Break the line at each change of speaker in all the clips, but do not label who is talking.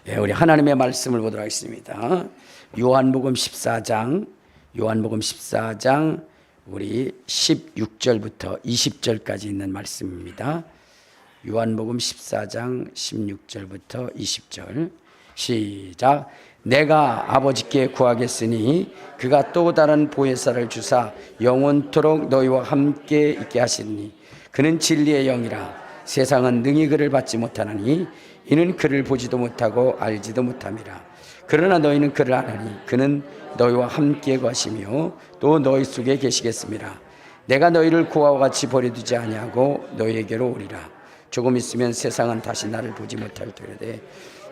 우리 하나님의 말씀을 보도록 하겠습니다. 요한복음 14장 우리 16절부터 20절까지 있는 말씀입니다. 요한복음 14장 16절부터 20절 시작. 내가 아버지께 구하겠으니 그가 또 다른 보혜사를 주사 영원토록 너희와 함께 있게 하시니 그는 진리의 영이라. 세상은 능히 그를 받지 못하나니 이는 그를 보지도 못하고 알지도 못함이라. 그러나 너희는 그를 아나니 그는 너희와 함께 거하시며 또 너희 속에 계시겠습니다. 내가 너희를 고아와 같이 버려두지 아니하고 너희에게로 오리라. 조금 있으면 세상은 다시 나를 보지 못할 터이되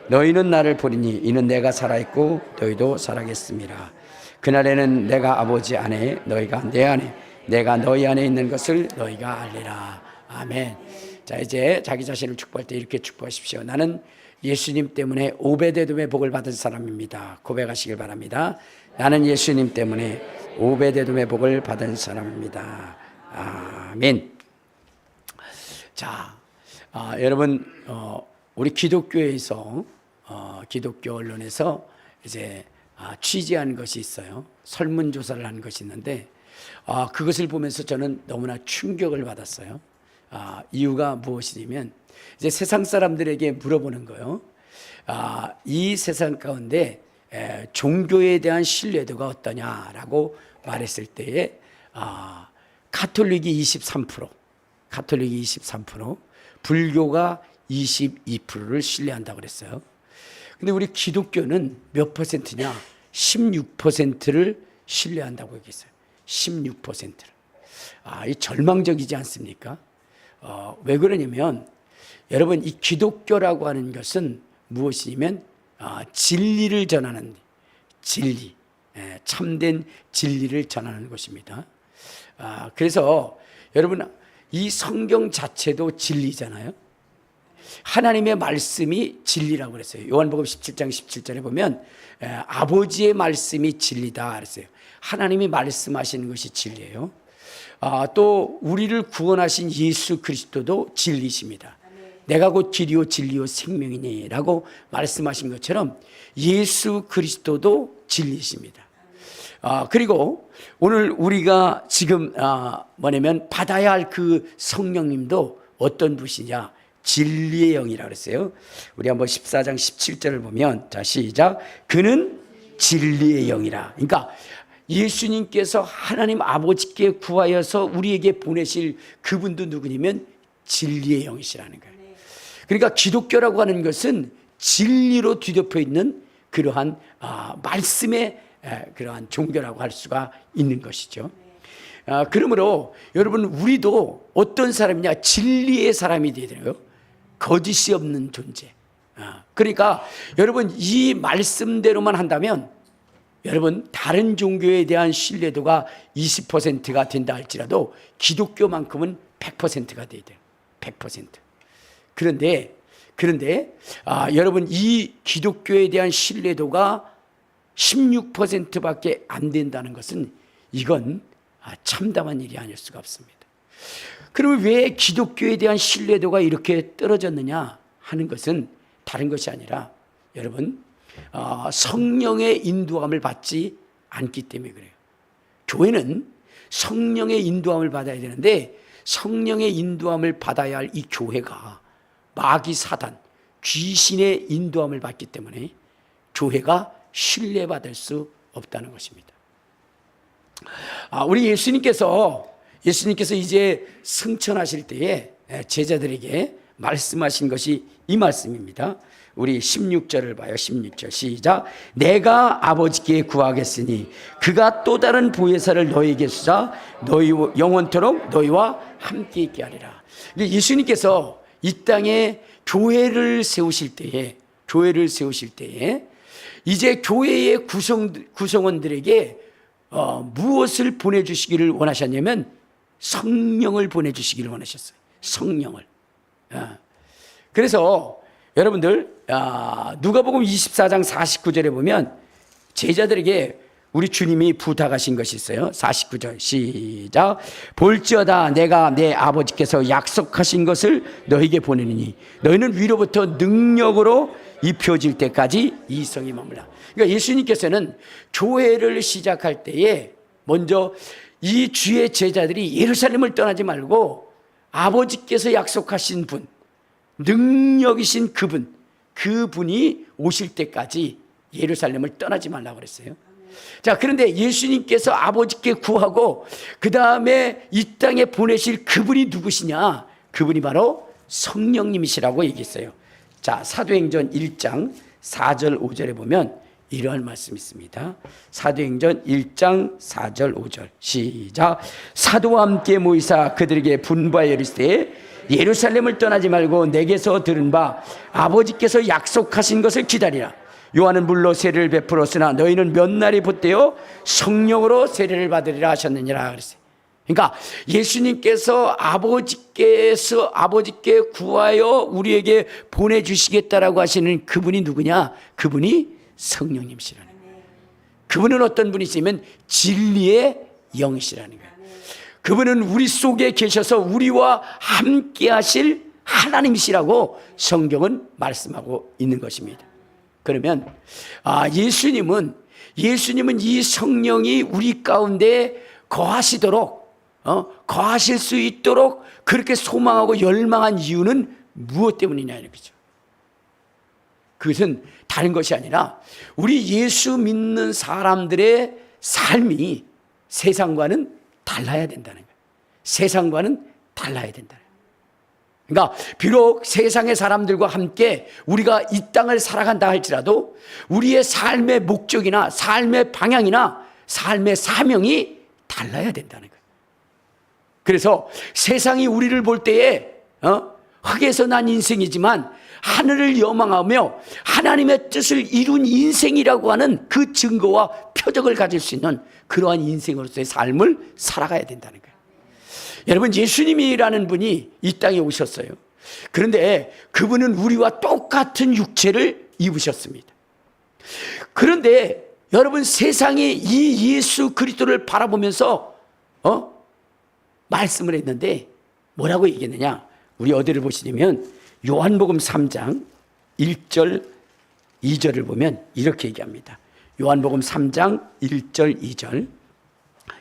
너희는 나를 보리니 이는 내가 살아있고 너희도 살아겠습니다. 그날에는 내가 아버지 안에 너희가 내 안에 내가 너희 안에 있는 것을 너희가 알리라. 아멘. 자, 이제 자기 자신을 축복할 때 이렇게 축복하십시오. 나는 예수님 때문에 오베데돔의 복을 받은 사람입니다. 고백하시길 바랍니다. 나는 예수님 때문에 오베데돔의 복을 받은 사람입니다. 아멘. 자, 여러분, 우리 기독교에서 기독교 언론에서 이제 취재한 것이 있어요. 설문조사를 한 것이 있는데 그것을 보면서 저는 너무나 충격을 받았어요. 이유가 무엇이냐면 이제 세상 사람들에게 물어보는 거예요. 이 세상 가운데 종교에 대한 신뢰도가 어떠냐라고 말했을 때에 가톨릭이 23%, 불교가 22%를 신뢰한다고 그랬어요. 근데 우리 기독교는 몇 퍼센트냐? 16%를 신뢰한다고 얘기했어요. 16%를. 이 절망적이지 않습니까? 왜 그러냐면 여러분, 이 기독교라고 하는 것은 무엇이냐면 진리를 전하는 진리, 참된 진리를 전하는 것입니다. 그래서 여러분, 이 성경 자체도 진리잖아요. 하나님의 말씀이 진리라고 그랬어요. 요한복음 17장 17절에 보면 아버지의 말씀이 진리다 그랬어요. 하나님이 말씀하시는 것이 진리예요. 또 우리를 구원하신 예수 그리스도도 진리십니다. 내가 곧 길이요 진리요 생명이니 라고 말씀하신 것처럼 예수 그리스도도 진리십니다. 그리고 오늘 우리가 지금 뭐냐면 받아야 할 그 성령님도 어떤 분이냐? 진리의 영이라고 그랬어요. 우리 한번 14장 17절을 보면, 자 시작. 그는 진리의 영이라. 그러니까 예수님께서 하나님 아버지께 구하여서 우리에게 보내실 그분도 누구냐면 진리의 영이시라는 거예요. 그러니까 기독교라고 하는 것은 진리로 뒤덮여 있는 그러한 말씀의 그러한 종교라고 할 수가 있는 것이죠. 그러므로 여러분, 우리도 어떤 사람이냐? 진리의 사람이 되어야 돼요. 거짓이 없는 존재. 그러니까 여러분, 이 말씀대로만 한다면 여러분, 다른 종교에 대한 신뢰도가 20%가 된다 할지라도 기독교만큼은 100%가 돼야 돼요. 100%. 그런데 여러분, 이 기독교에 대한 신뢰도가 16%밖에 안 된다는 것은 이건 참담한 일이 아닐 수가 없습니다. 그러면 왜 기독교에 대한 신뢰도가 이렇게 떨어졌느냐 하는 것은 다른 것이 아니라 여러분, 성령의 인도함을 받지 않기 때문에 그래요. 교회는 성령의 인도함을 받아야 되는데 성령의 인도함을 받아야 할 이 교회가 마귀 사단, 귀신의 인도함을 받기 때문에 교회가 신뢰받을 수 없다는 것입니다. 우리 예수님께서 이제 승천하실 때에 제자들에게 말씀하신 것이 이 말씀입니다. 우리 16절을 봐요. 16절 시작. 내가 아버지께 구하겠으니 그가 또 다른 보혜사를 너희에게 주사 너희 영원토록 너희와 함께 있게 하리라. 예수님께서 이 땅에 교회를 세우실 때에 이제 교회의 구성원들에게 무엇을 보내주시기를 원하셨냐면 성령을 보내주시기를 원하셨어요. 성령을. 그래서 여러분들 누가복음 24장 49절에 보면 제자들에게 우리 주님이 부탁하신 것이 있어요. 49절 시작. 볼지어다 내가 내 아버지께서 약속하신 것을 너에게 보내느니 너희는 위로부터 능력으로 입혀질 때까지 이 성에 머물라. 그러니까 예수님께서는 교회를 시작할 때에 먼저 이 주의 제자들이 예루살렘을 떠나지 말고 아버지께서 약속하신 분, 능력이신 그분이 오실 때까지 예루살렘을 떠나지 말라고 그랬어요. 자, 그런데 예수님께서 아버지께 구하고 그 다음에 이 땅에 보내실 그분이 누구시냐? 그분이 바로 성령님이시라고 얘기했어요. 자, 사도행전 1장 4절 5절에 보면 이러한 말씀이 있습니다. 사도행전 1장 4절 5절 시작. 사도와 함께 모이사 그들에게 분부하여 이르시되 예루살렘을 떠나지 말고 내게서 들은 바 아버지께서 약속하신 것을 기다리라. 요한은 물로 세례를 베풀었으나 너희는 몇 날이 붙되어 성령으로 세례를 받으리라 하셨느니라 그랬어요. 그러니까 예수님께서 아버지께 구하여 우리에게 보내주시겠다라고 하시는 그분이 누구냐? 그분이 성령님이시라는 거예요. 그분은 어떤 분이시냐면 진리의 영이시라는 거예요. 그분은 우리 속에 계셔서 우리와 함께 하실 하나님이시라고 성경은 말씀하고 있는 것입니다. 그러면 예수님은 이 성령이 우리 가운데 거하실 수 있도록 그렇게 소망하고 열망한 이유는 무엇 때문이냐 이거죠. 그것은 다른 것이 아니라 우리 예수 믿는 사람들의 삶이 세상과는 달라야 된다는 거예요. 세상과는 달라야 된다는 거예요. 그러니까 비록 세상의 사람들과 함께 우리가 이 땅을 살아간다 할지라도 우리의 삶의 목적이나 삶의 방향이나 삶의 사명이 달라야 된다는 거예요. 그래서 세상이 우리를 볼 때에 흙에서 난 인생이지만 하늘을 염망하며 하나님의 뜻을 이룬 인생이라고 하는 그 증거와 표적을 가질 수 있는 그러한 인생으로서의 삶을 살아가야 된다는 거예요. 여러분, 예수님이라는 분이 이 땅에 오셨어요. 그런데 그분은 우리와 똑같은 육체를 입으셨습니다. 그런데 여러분, 세상이 이 예수 그리스도를 바라보면서 말씀을 했는데 뭐라고 얘기했느냐? 우리 어디를 보시냐면 요한복음 3장 1절 2절을 보면 이렇게 얘기합니다. 요한복음 3장 1절 2절.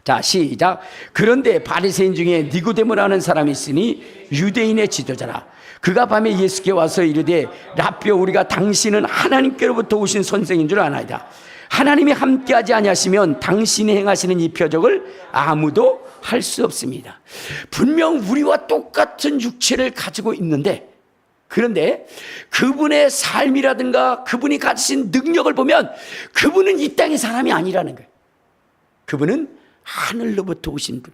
자, 시작. 그런데 바리새인 중에 니고데모라는 사람이 있으니 유대인의 지도자라. 그가 밤에 예수께 와서 이르되 라삐여, 우리가 당신은 하나님께로부터 오신 선생인 줄 아나이다. 하나님이 함께하지 아니하시면 당신이 행하시는 이 표적을 아무도 할 수 없습니다. 분명 우리와 똑같은 육체를 가지고 있는데, 그런데 그분의 삶이라든가 그분이 가지신 능력을 보면 그분은 이 땅의 사람이 아니라는 거예요. 그분은 하늘로부터 오신 분,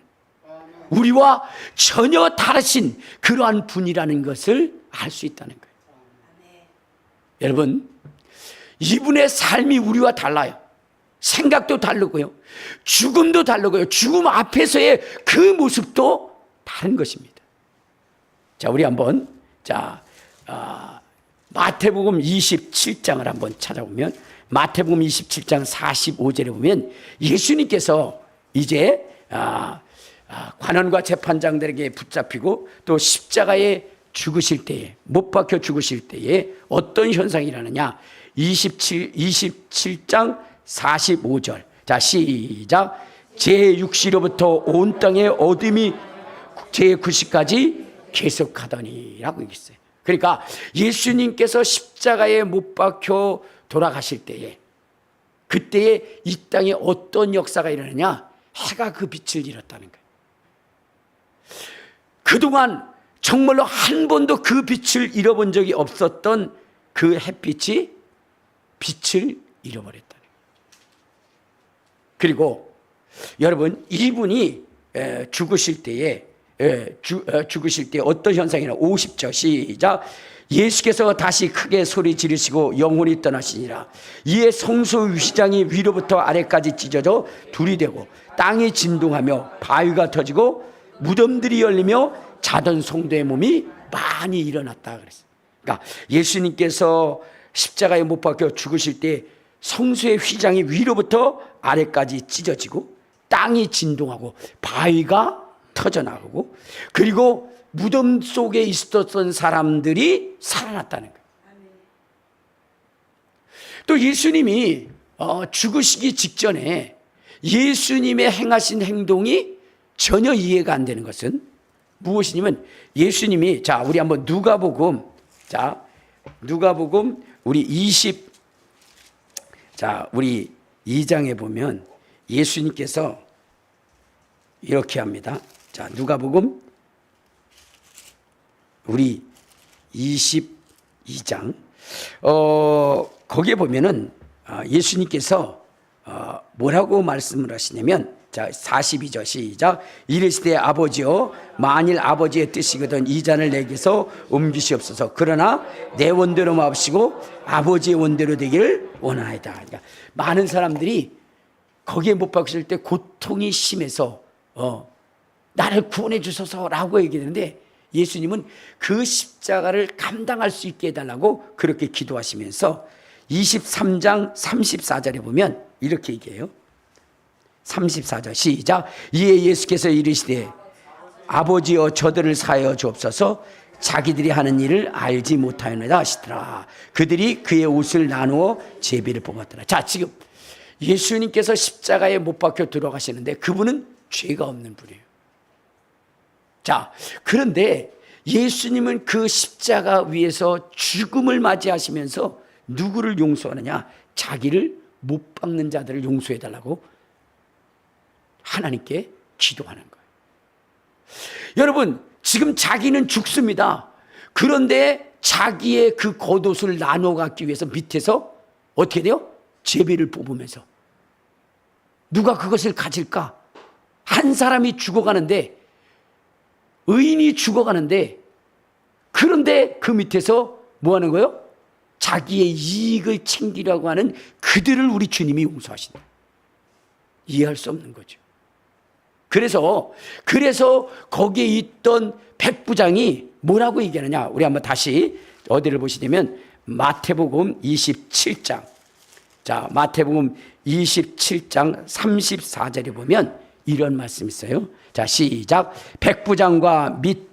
우리와 전혀 다르신 그러한 분이라는 것을 알 수 있다는 거예요. 여러분, 이분의 삶이 우리와 달라요. 생각도 다르고요, 죽음도 다르고요, 죽음 앞에서의 그 모습도 다른 것입니다. 자, 우리 한번 마태복음 27장을 한번 찾아보면, 마태복음 27장 45절에 보면 예수님께서 이제 관원과 재판장들에게 붙잡히고 또 십자가에 죽으실 때에, 못 박혀 죽으실 때에 어떤 현상이 일어나냐? 27장 45절. 자, 시작. 제6시로부터 온 땅의 어둠이 제9시까지 계속하더니라고 얘기했어요. 그러니까 예수님께서 십자가에 못 박혀 돌아가실 때에, 그때에 이 땅에 어떤 역사가 일어나냐? 해가 그 빛을 잃었다는 거예요. 그동안 정말로 한 번도 그 빛을 잃어본 적이 없었던 그 햇빛이 빛을 잃어버렸다는 거예요. 그리고 여러분, 이분이 죽으실 때에 어떤 현상이나 50절 시작. 예수께서 다시 크게 소리 지르시고 영혼이 떠나시니라. 이에 성소 유시장이 위로부터 아래까지 찢어져 둘이 되고 땅이 진동하며 바위가 터지고 무덤들이 열리며 자던 성도의 몸이 많이 일어났다 그랬어요. 그러니까 예수님께서 십자가에 못 박혀 죽으실 때 성소의 휘장이 위로부터 아래까지 찢어지고 땅이 진동하고 바위가 터져나가고 그리고 무덤 속에 있었던 사람들이 살아났다는 거예요. 또 예수님이 죽으시기 직전에 예수님의 행하신 행동이 전혀 이해가 안 되는 것은 무엇이냐면 예수님이 우리 한번 누가복음 우리 우리 2장에 보면 예수님께서 이렇게 합니다. 누가복음 우리 22장 거기에 보면은 예수님께서 뭐라고 말씀을 하시냐면 42절 시작. 이르시되 아버지여 만일 아버지의 뜻이거든 이 잔을 내게서 옮기시옵소서. 그러나 내 원대로 마옵시고 아버지의 원대로 되기를 원하나이다. 그러니까 많은 사람들이 거기에 못 박으실 때 고통이 심해서 나를 구원해 주소서라고 얘기하는데 예수님은 그 십자가를 감당할 수 있게 해달라고 그렇게 기도하시면서 23장 34절에 보면 이렇게 얘기해요. 34절 시작. 이에 예수께서 이르시되 아버지여 저들을 사하여 주옵소서. 자기들이 하는 일을 알지 못하였느라 하시더라. 그들이 그의 옷을 나누어 제비를 뽑았더라. 지금 예수님께서 십자가에 못 박혀 들어가시는데 그분은 죄가 없는 분이에요. 그런데 예수님은 그 십자가 위에서 죽음을 맞이하시면서 누구를 용서하느냐? 자기를 못 박는 자들을 용서해달라고 하나님께 기도하는 거예요. 여러분, 지금 자기는 죽습니다. 그런데 자기의 그 겉옷을 나눠 갖기 위해서 밑에서 어떻게 돼요? 제비를 뽑으면서 누가 그것을 가질까? 한 사람이 죽어가는데 의인이 죽어가는데 그런데 그 밑에서 뭐 하는 거예요? 자기의 이익을 챙기려고 하는 그들을 우리 주님이 용서하신다. 이해할 수 없는 거죠. 그래서 거기에 있던 백부장이 뭐라고 얘기하느냐? 우리 한번 다시 어디를 보시냐면 마태복음 27장. 마태복음 27장 34절에 보면 이런 말씀이 있어요. 시작. 백부장과 및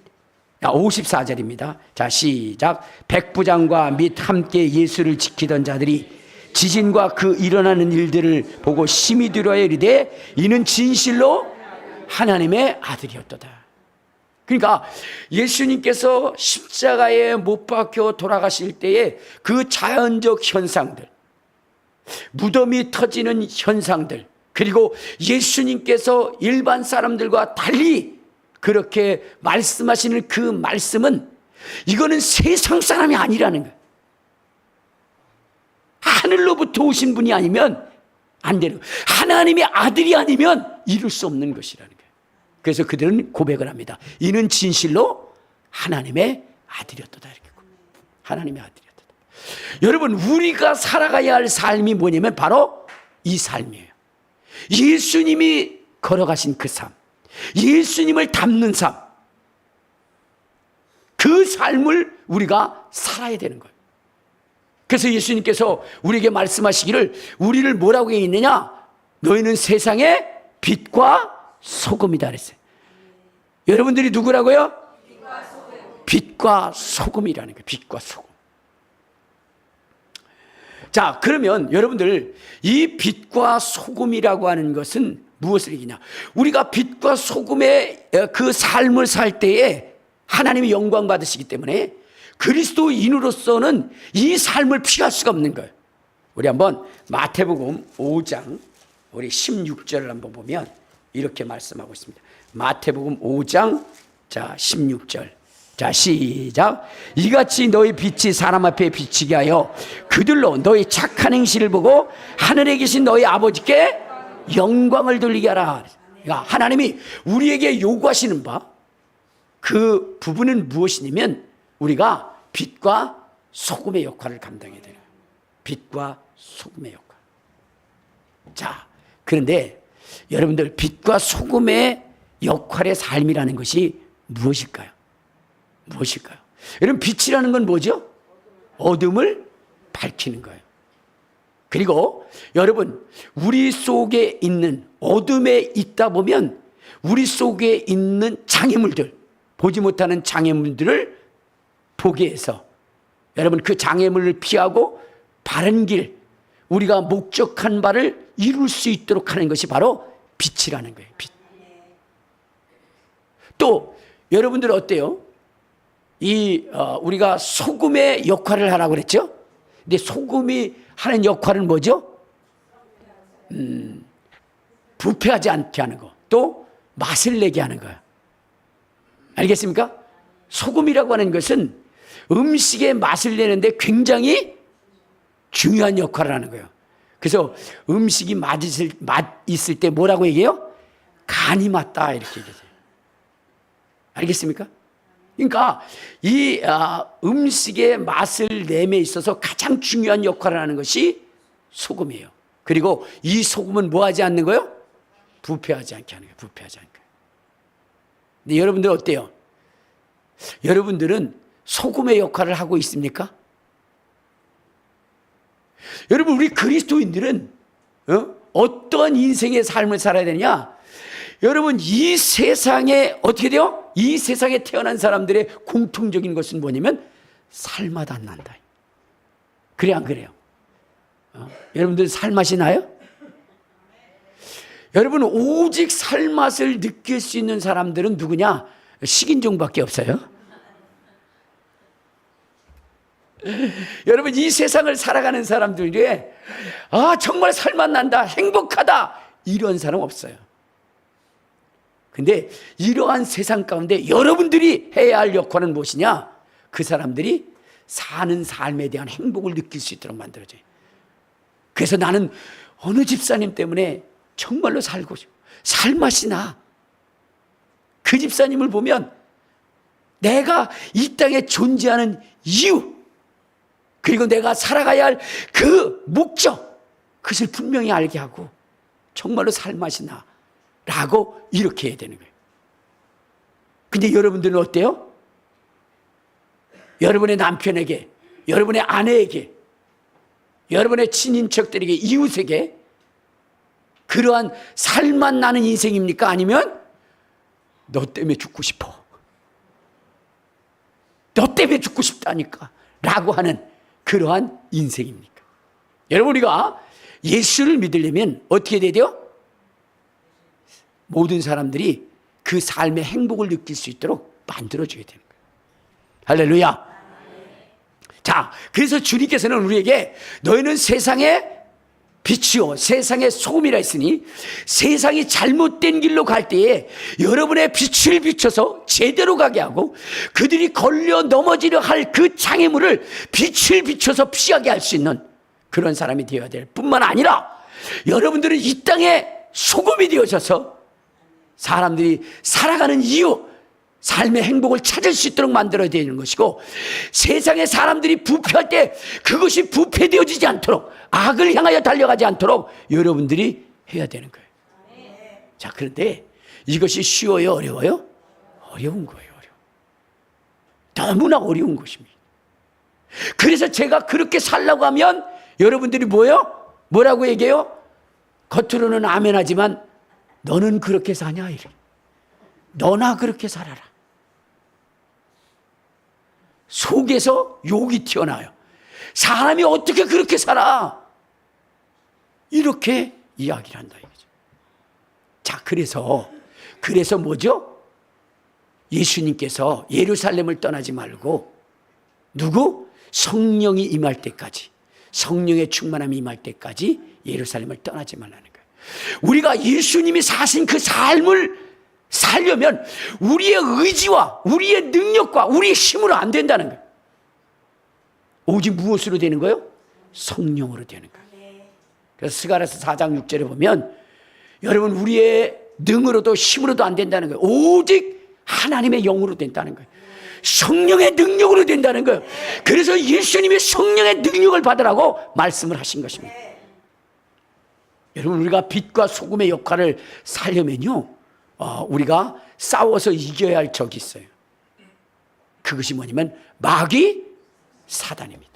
54절입니다. 시작. 백부장과 및 함께 예수를 지키던 자들이 지진과 그 일어나는 일들을 보고 심히 두려워 이르되 이는 진실로 하나님의 아들이었도다. 그러니까 예수님께서 십자가에 못 박혀 돌아가실 때에 그 자연적 현상들, 무덤이 터지는 현상들, 그리고 예수님께서 일반 사람들과 달리 그렇게 말씀하시는 그 말씀은 이거는 세상 사람이 아니라는 거예요. 하늘로부터 오신 분이 아니면 안 되는 거예요. 하나님의 아들이 아니면 이룰 수 없는 것이라는 거예요. 그래서 그들은 고백을 합니다. 이는 진실로 하나님의 아들이었도다. 이렇게. 하나님의 아들이었도다. 여러분, 우리가 살아가야 할 삶이 뭐냐면 바로 이 삶이에요. 예수님이 걸어가신 그 삶, 예수님을 닮는 삶, 그 삶을 우리가 살아야 되는 거예요. 그래서 예수님께서 우리에게 말씀하시기를 우리를 뭐라고 했느냐? 너희는 세상의 빛과 소금이다 그랬어요. 여러분들이 누구라고요? 빛과 소금이라는 거예요. 빛과 소금. 그러면 여러분들 이 빛과 소금이라고 하는 것은 무엇을 얘기냐? 우리가 빛과 소금의 그 삶을 살 때에 하나님이 영광 받으시기 때문에 그리스도인으로서는 이 삶을 피할 수가 없는 거예요. 우리 한번 마태복음 5장 우리 16절을 한번 보면 이렇게 말씀하고 있습니다. 마태복음 5장 16절. 시작. 이같이 너희 빛이 사람 앞에 비치게 하여 그들로 너희 착한 행실을 보고 하늘에 계신 너희 아버지께 영광을 돌리게 하라. 그러니까 하나님이 우리에게 요구하시는 바 그 부분은 무엇이냐면 우리가 빛과 소금의 역할을 감당해야 돼요. 빛과 소금의 역할. 그런데 여러분들 빛과 소금의 역할의 삶이라는 것이 무엇일까요? 여러분, 빛이라는 건 뭐죠? 어둠을 밝히는 거예요. 그리고 여러분, 우리 속에 있는 어둠에 있다 보면 우리 속에 있는 장애물들, 보지 못하는 장애물들을 보게 해서 여러분 그 장애물을 피하고 바른 길, 우리가 목적한 바를 이룰 수 있도록 하는 것이 바로 빛이라는 거예요. 빛. 또 여러분들 어때요? 우리가 소금의 역할을 하라고 그랬죠? 근데 소금이 하는 역할은 뭐죠? 부패하지 않게 하는 거. 또 맛을 내게 하는 거예요. 알겠습니까? 소금이라고 하는 것은 음식의 맛을 내는데 굉장히 중요한 역할을 하는 거예요. 그래서 음식이 맛 있을 때 뭐라고 얘기해요? 간이 맞다 이렇게 얘기해요. 알겠습니까? 그러니까 이 음식의 맛을 내에 있어서 가장 중요한 역할을 하는 것이 소금이에요. 그리고 이 소금은 뭐 하지 않는 거예요? 부패하지 않게 하는 거예요. 부패하지 않게. 근데 여러분들 어때요? 여러분들은 소금의 역할을 하고 있습니까? 여러분, 우리 그리스도인들은 어떤 인생의 삶을 살아야 되냐? 여러분, 이 세상에 어떻게 돼요? 이 세상에 태어난 사람들의 공통적인 것은 뭐냐면 살맛 안 난다. 그래 안 그래요? 여러분들 살맛이 나요? 여러분, 오직 살맛을 느낄 수 있는 사람들은 누구냐? 식인종밖에 없어요. 여러분, 이 세상을 살아가는 사람들 중에 정말 살맛 난다, 행복하다, 이런 사람 없어요. 근데 이러한 세상 가운데 여러분들이 해야 할 역할은 무엇이냐? 그 사람들이 사는 삶에 대한 행복을 느낄 수 있도록 만들어줘요. 그래서 나는 어느 집사님 때문에 정말로 살고 싶어. 살맛이 나. 그 집사님을 보면 내가 이 땅에 존재하는 이유, 그리고 내가 살아가야 할 그 목적, 그것을 분명히 알게 하고 정말로 살맛이 나 라고 이렇게 해야 되는 거예요. 근데 여러분들은 어때요? 여러분의 남편에게, 여러분의 아내에게, 여러분의 친인척들에게, 이웃에게 그러한 살맛 나는 인생입니까? 아니면 너 때문에 죽고 싶어, 너 때문에 죽고 싶다니까 라고 하는 그러한 인생입니까? 여러분, 우리가 예수를 믿으려면 어떻게 돼야 돼요? 모든 사람들이 그 삶의 행복을 느낄 수 있도록 만들어줘야 되는 거예요. 할렐루야. 자, 그래서 주님께서는 우리에게 너희는 세상의 빛이요 세상의 소금이라 했으니 세상이 잘못된 길로 갈 때에 여러분의 빛을 비춰서 제대로 가게 하고 그들이 걸려 넘어지려 할 그 장애물을 빛을 비춰서 피하게 할 수 있는 그런 사람이 되어야 될 뿐만 아니라 여러분들은 이 땅에 소금이 되어져서 사람들이 살아가는 이유, 삶의 행복을 찾을 수 있도록 만들어야 되는 것이고, 세상의 사람들이 부패할 때 그것이 부패되어지지 않도록, 악을 향하여 달려가지 않도록 여러분들이 해야 되는 거예요. 자, 그런데 이것이 쉬워요, 어려워요? 어려운 거예요. 너무나 어려운 것입니다. 그래서 제가 그렇게 살라고 하면 여러분들이 뭐라고 얘기해요? 겉으로는 아멘 하지만 너는 그렇게 사냐? 이래. 너나 그렇게 살아라. 속에서 욕이 튀어나와요. 사람이 어떻게 그렇게 살아? 이렇게 이야기를 한다 이거죠. 자, 그래서 뭐죠? 예수님께서 예루살렘을 떠나지 말고 누구? 성령이 임할 때까지, 성령의 충만함이 임할 때까지 예루살렘을 떠나지 말라는 거예요. 우리가 예수님이 사신 그 삶을 살려면 우리의 의지와 우리의 능력과 우리의 힘으로 안 된다는 거예요. 오직 무엇으로 되는 거예요? 성령으로 되는 거예요. 그래서 스가랴서 4장 6절에 보면 여러분, 우리의 능으로도 힘으로도 안 된다는 거예요. 오직 하나님의 영으로 된다는 거예요. 성령의 능력으로 된다는 거예요. 그래서 예수님이 성령의 능력을 받으라고 말씀을 하신 것입니다. 여러분, 우리가 빛과 소금의 역할을 살려면요, 우리가 싸워서 이겨야 할 적이 있어요. 그것이 뭐냐면 마귀 사단입니다.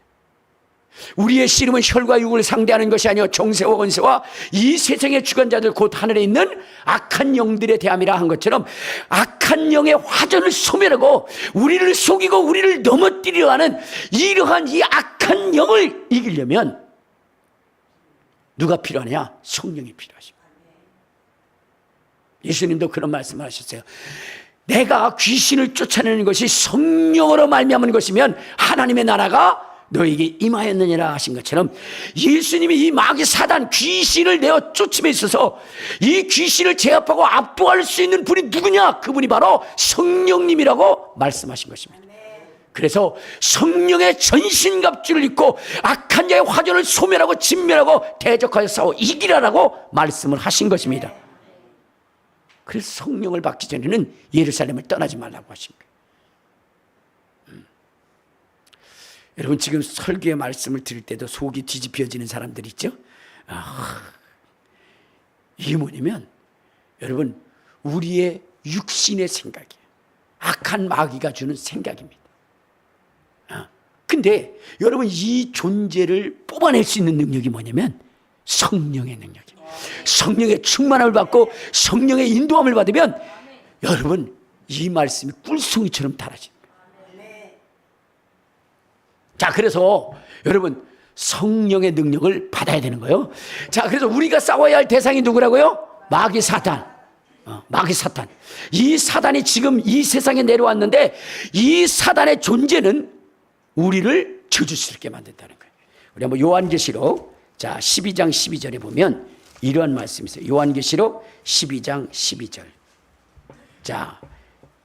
우리의 씨름은 혈과 육을 상대하는 것이 아니요 정세와 권세와 이 세상의 주관자들 곧 하늘에 있는 악한 영들에 대함이라 한 것처럼 악한 영의 화전을 소멸하고 우리를 속이고 우리를 넘어뜨리려 하는 이러한 이 악한 영을 이기려면 누가 필요하냐? 성령이 필요하십니다. 예수님도 그런 말씀을 하셨어요. 내가 귀신을 쫓아내는 것이 성령으로 말미암은 것이면 하나님의 나라가 너에게 임하였느니라 하신 것처럼 예수님이 이 마귀 사단 귀신을 내어 쫓음에 있어서 이 귀신을 제압하고 압도할 수 있는 분이 누구냐? 그분이 바로 성령님이라고 말씀하신 것입니다. 그래서 성령의 전신갑주를 입고 악한 자의 화전을 소멸하고 진멸하고 대적하여 싸워 이기라라고 말씀을 하신 것입니다. 그래서 성령을 받기 전에는 예루살렘을 떠나지 말라고 하신 거예요. 여러분 지금 설교의 말씀을 들을 때도 속이 뒤집혀지는 사람들 있죠? 이게 뭐냐면 여러분 우리의 육신의 생각이에요. 악한 마귀가 주는 생각입니다. 근데 여러분 이 존재를 뽑아낼 수 있는 능력이 뭐냐면 성령의 능력이에요. 성령의 충만함을 받고 성령의 인도함을 받으면 여러분 이 말씀이 꿀송이처럼 달아집니다. 자, 그래서 여러분 성령의 능력을 받아야 되는 거예요. 자, 그래서 우리가 싸워야 할 대상이 누구라고요? 마귀 사탄. 마귀 사탄. 이 사단이 지금 이 세상에 내려왔는데 이 사단의 존재는 우리를 저주스럽게 만든다는 거예요. 우리 한번 요한계시록 12장 12절에 보면 이러한 말씀이 있어요. 요한계시록 12장 12절. 자,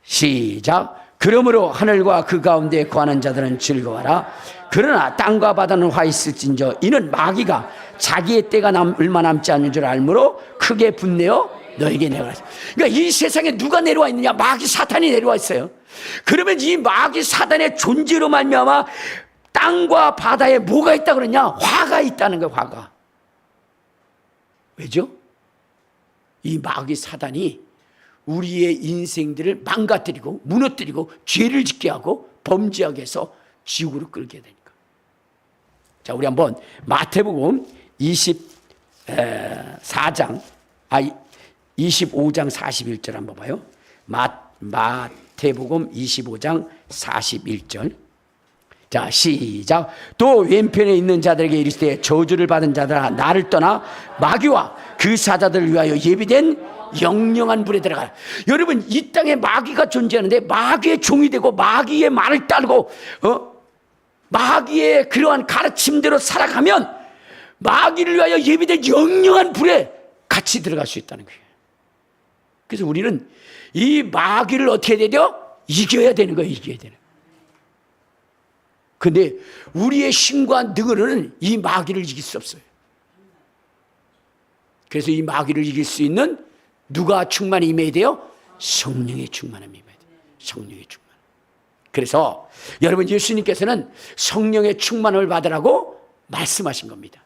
시작. 그러므로 하늘과 그 가운데 거하는 자들은 즐거워라. 그러나 땅과 바다는 화 있을진저 이는 마귀가 자기의 때가 얼마 남지 않는 줄 알므로 크게 분내어 너에게 내가. 그러니까 이 세상에 누가 내려와 있느냐? 마귀 사탄이 내려와 있어요. 그러면 이 마귀 사탄의 존재로 말미암아 땅과 바다에 뭐가 있다 그러냐? 화가 있다는 거예요. 화가. 왜죠? 이 마귀 사탄이 우리의 인생들을 망가뜨리고 무너뜨리고 죄를 짓게 하고 범죄하게 해서 지옥으로 끌게 되니까. 자, 우리 한번 마태복음 25장 41절 한번 봐요. 마태복음 25장 41절. 자, 시작. 또 왼편에 있는 자들에게 이르시되 저주를 받은 자들아 나를 떠나 마귀와 그 사자들을 위하여 예비된 영영한 불에 들어가라. 여러분 이 땅에 마귀가 존재하는데 마귀의 종이 되고 마귀의 말을 따르고 마귀의 그러한 가르침대로 살아가면 마귀를 위하여 예비된 영영한 불에 같이 들어갈 수 있다는 거예요. 그래서 우리는 이 마귀를 어떻게 해야 되죠? 이겨야 되는 거예요. 이겨야 되는. 근데 우리의 힘과 능으로는 이 마귀를 이길 수 없어요. 그래서 이 마귀를 이길 수 있는 누가 충만히 임해야 돼요? 성령의 충만함이 임해야 돼요. 성령의 충만. 그래서 여러분 예수님께서는 성령의 충만함을 받으라고 말씀하신 겁니다.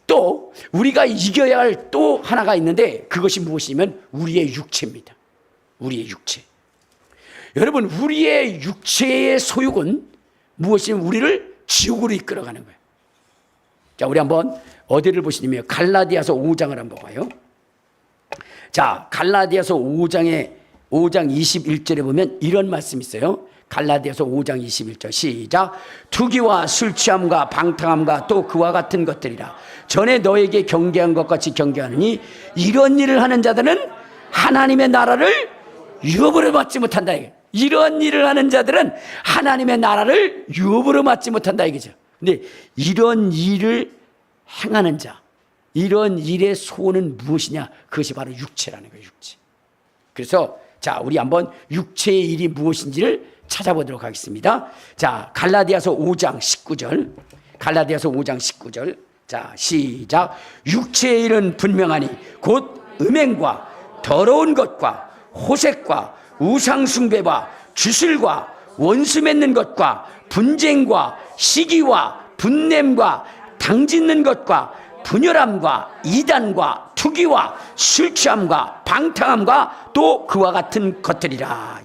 또 우리가 이겨야 할 또 하나가 있는데 그것이 무엇이냐면 우리의 육체입니다. 우리의 육체. 여러분 우리의 육체의 소욕은 무엇이냐면 우리를 지옥으로 이끌어가는 거예요. 자, 우리 한번 어디를 보시냐면 갈라디아서 5장을 한번 봐요. 자, 갈라디아서 5장 21절에 보면 이런 말씀이 있어요. 갈라디아서 5장 21절 시작. 투기와 술 취함과 방탕함과 또 그와 같은 것들이라 전에 너에게 경계한 것 같이 경계하느니 이런 일을 하는 자들은 하나님의 나라를 유업으로 받지 못한다. 이런 일을 하는 자들은 하나님의 나라를 유업으로 받지 못한다 이거죠. 근데 이런 일을 행하는 자, 이런 일의 소원은 무엇이냐? 그것이 바로 육체라는 거예요. 육체. 그래서 자, 우리 한번 육체의 일이 무엇인지를 찾아보도록 하겠습니다. 자, 갈라디아서 5장 19절. 갈라디아서 5장 19절. 자, 시작. 육체의 일은 분명하니 곧 음행과 더러운 것과 호색과 우상숭배와 주술과 원수 맺는 것과 분쟁과 시기와 분냄과 당짓는 것과 분열함과 이단과 투기와 술 취함과 방탕함과 또 그와 같은 것들이라.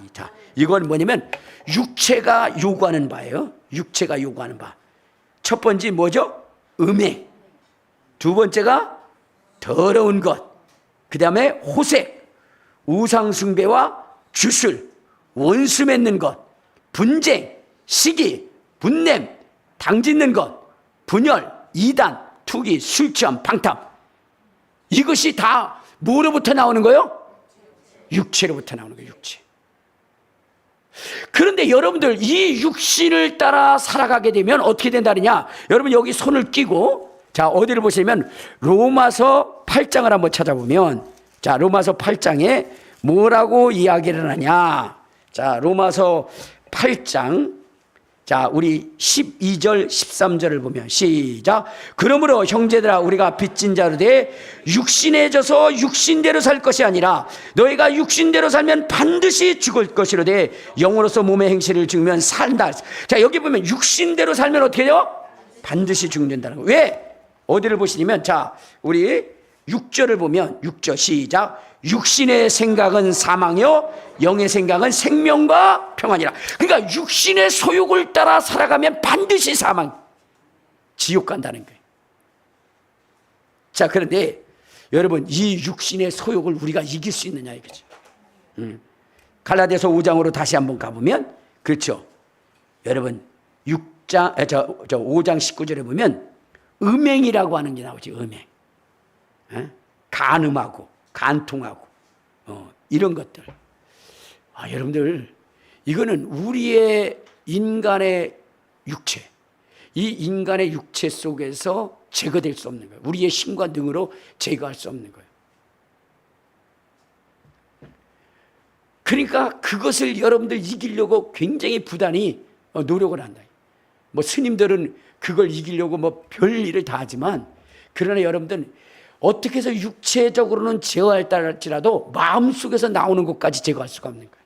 이건 뭐냐면 육체가 요구하는 바예요. 육체가 요구하는 바. 첫 번째 뭐죠? 음행. 두 번째가 더러운 것. 그 다음에 호색, 우상숭배와 주술, 원수 맺는 것, 분쟁, 시기, 분냄, 당짓는 것, 분열, 이단, 투기, 술 취함, 방탕. 이것이 다 뭐로부터 나오는 거예요? 육체로부터 나오는 거예요. 육체. 그런데 여러분들 이 육신을 따라 살아가게 되면 어떻게 된다느냐? 여러분 여기 손을 끼고, 자 어디를 보시면 로마서 8장을 한번 찾아보면, 자 로마서 8장에 뭐라고 이야기를 하냐? 자 로마서 8장, 자 우리 12절 13절을 보면 시작. 그러므로 형제들아 우리가 빚진 자로 돼 육신에 져서 육신대로 살 것이 아니라 너희가 육신대로 살면 반드시 죽을 것이로되 영으로서 몸의 행실을 죽으면 산다. 자 여기 보면 육신대로 살면 어떻게 돼요? 반드시 죽는다는 거예요. 왜? 어디를 보시냐면, 자 우리 6절을 보면 6절 시작. 육신의 생각은 사망이요 영의 생각은 생명과 평안이라. 그러니까 육신의 소욕을 따라 살아가면 반드시 사망, 지옥 간다는 거예요. 자 그런데 여러분 이 육신의 소욕을 우리가 이길 수 있느냐 이거죠. 갈라디아서 5장으로 다시 한번 가보면, 그렇죠, 여러분 5장 19절에 보면 음행이라고 하는 게 나오지. 음행. 간음하고 간통하고 이런 것들. 여러분들 이거는 우리의 인간의 육체, 이 인간의 육체 속에서 제거될 수 없는 거예요. 우리의 힘과 능으로 제거할 수 없는 거예요. 그러니까 그것을 여러분들 이기려고 굉장히 부단히 노력을 한다. 뭐 스님들은 그걸 이기려고 뭐 별일을 다 하지만, 그러나 여러분들은 어떻게 해서 육체적으로는 제어할다 할지라도 마음속에서 나오는 것까지 제거할 수가 없는 거예요.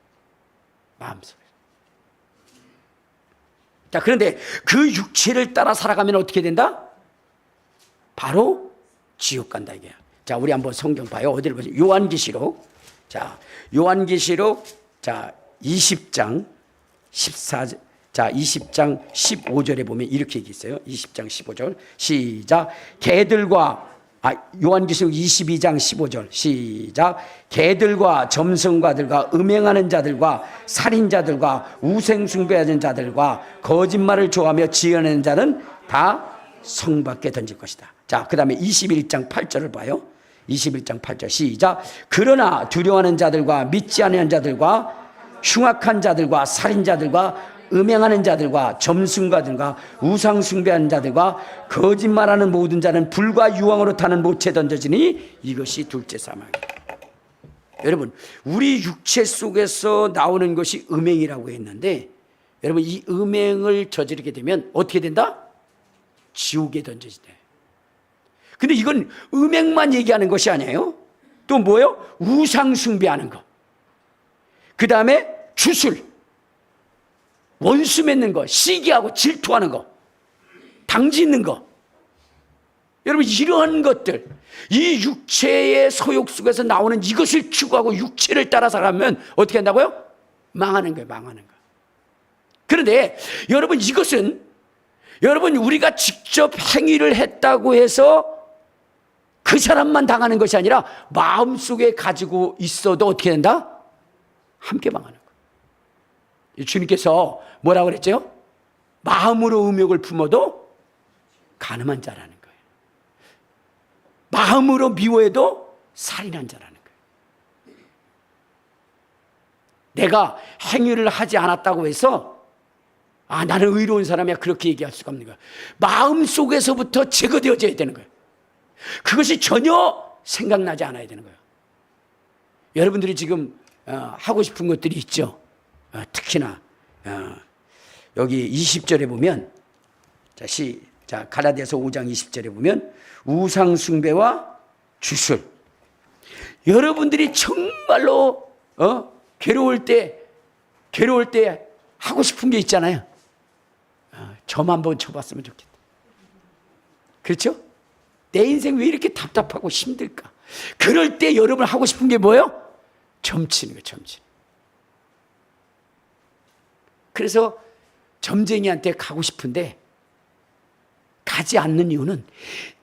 마음속에서. 자, 그런데 그 육체를 따라 살아가면 어떻게 된다? 바로 지옥 간다 이게야. 자, 우리 한번 성경 봐요. 어디를 보세요? 요한계시록. 자, 요한계시록 20장 14절. 자, 20장 15절에 보면 이렇게 얘기했어요. 20장 15절 시작. 요한계시록 22장 15절 시작. 개들과 점성가들과 음행하는 자들과 살인자들과 우생숭배하는 자들과 거짓말을 좋아하며 지어내는 자는 다 성 밖에 던질 것이다. 자, 그 다음에 21장 8절을 봐요. 21장 8절 시작. 그러나 두려워하는 자들과 믿지 않는 자들과 흉악한 자들과 살인자들과 음행하는 자들과 점승가들과 우상숭배하는 자들과 거짓말하는 모든 자는 불과 유황으로 타는 못에 던져지니 이것이 둘째 사망이다. 여러분, 우리 육체 속에서 나오는 것이 음행이라고 했는데, 여러분 이 음행을 저지르게 되면 어떻게 된다? 지옥에 던져지대. 근데 이건 음행만 얘기하는 것이 아니에요. 또 뭐예요? 우상숭배하는 것, 그 다음에 주술, 원수 맺는 거, 시기하고 질투하는 거, 당짓는 거. 여러분 이러한 것들, 이 육체의 소욕 속에서 나오는 이것을 추구하고 육체를 따라 살아가면 어떻게 한다고요? 망하는 거예요. 망하는 거. 그런데 여러분 이것은 여러분 우리가 직접 행위를 했다고 해서 그 사람만 당하는 것이 아니라 마음속에 가지고 있어도 어떻게 된다? 함께 망하는 거예요. 주님께서 뭐라고 그랬죠? 마음으로 음욕을 품어도 간음한 자라는 거예요. 마음으로 미워해도 살인한 자라는 거예요. 내가 행위를 하지 않았다고 해서 나는 의로운 사람이야, 그렇게 얘기할 수가 없는 거예요. 마음속에서부터 제거되어져야 되는 거예요. 그것이 전혀 생각나지 않아야 되는 거예요. 여러분들이 지금 하고 싶은 것들이 있죠. 특히나 여기 20절에 보면, 갈라디아서 5장 20절에 보면 우상 숭배와 주술. 여러분들이 정말로 괴로울 때 하고 싶은 게 있잖아요. 점 한번 쳐봤으면 좋겠다. 그렇죠? 내 인생 왜 이렇게 답답하고 힘들까? 그럴 때 여러분 하고 싶은 게 뭐예요? 점치는 거예요. 점치는. 그래서 점쟁이한테 가고 싶은데 가지 않는 이유는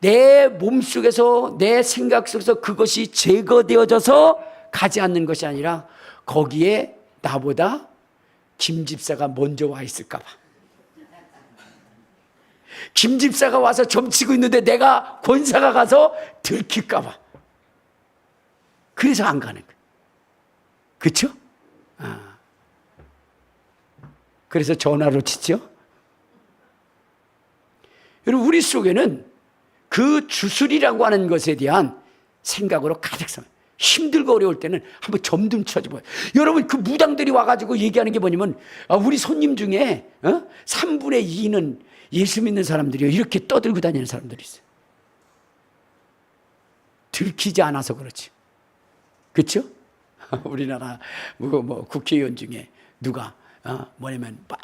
내 몸속에서 내 생각 속에서 그것이 제거되어져서 가지 않는 것이 아니라 거기에 나보다 김 집사가 먼저 와 있을까 봐. 김 집사가 와서 점치고 있는데 내가 권사가 가서 들킬까 봐. 그래서 안 가는 거예요. 그렇죠? 그래서 전화로 치죠. 여러분, 우리 속에는 그 주술이라고 하는 것에 대한 생각으로 가득 차. 힘들고 어려울 때는 한번 점 좀 쳐줘봐요. 여러분, 그 무당들이 와가지고 얘기하는 게 뭐냐면, 우리 손님 중에 3분의 2는 예수 믿는 사람들이요, 이렇게 떠들고 다니는 사람들이 있어요. 들키지 않아서 그렇지. 그렇죠? 우리나라 국회의원 중에 누가 뭐냐면 막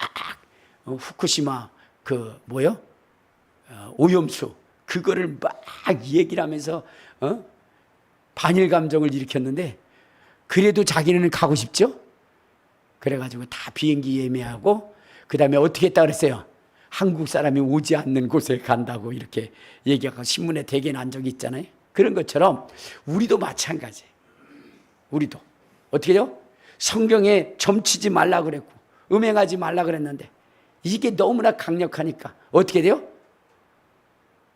후쿠시마 오염수 그거를 막 얘기를 하면서 반일 감정을 일으켰는데, 그래도 자기는 가고 싶죠? 그래가지고 다 비행기 예매하고 그 다음에 어떻게 했다 그랬어요? 한국 사람이 오지 않는 곳에 간다고 이렇게 얘기하고 신문에 대개 난 적이 있잖아요. 그런 것처럼 우리도 마찬가지예요. 우리도 어떻게 해요? 성경에 점치지 말라 그랬고 음행하지 말라 그랬는데 이게 너무나 강력하니까 어떻게 돼요?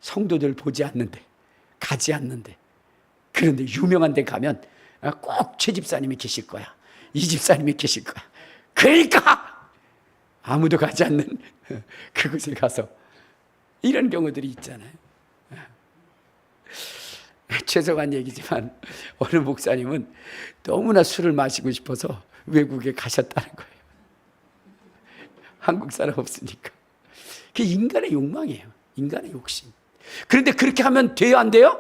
성도들 보지 않는데, 가지 않는데, 그런데 유명한 데 가면 꼭 최 집사님이 계실 거야, 이 집사님이 계실 거야. 그러니까 아무도 가지 않는 그곳에 가서 이런 경우들이 있잖아요. 죄송한 얘기지만 어느 목사님은 너무나 술을 마시고 싶어서 외국에 가셨다는 거예요. 한국 사람 없으니까. 그게 인간의 욕망이에요. 인간의 욕심. 그런데 그렇게 하면 돼요, 안 돼요?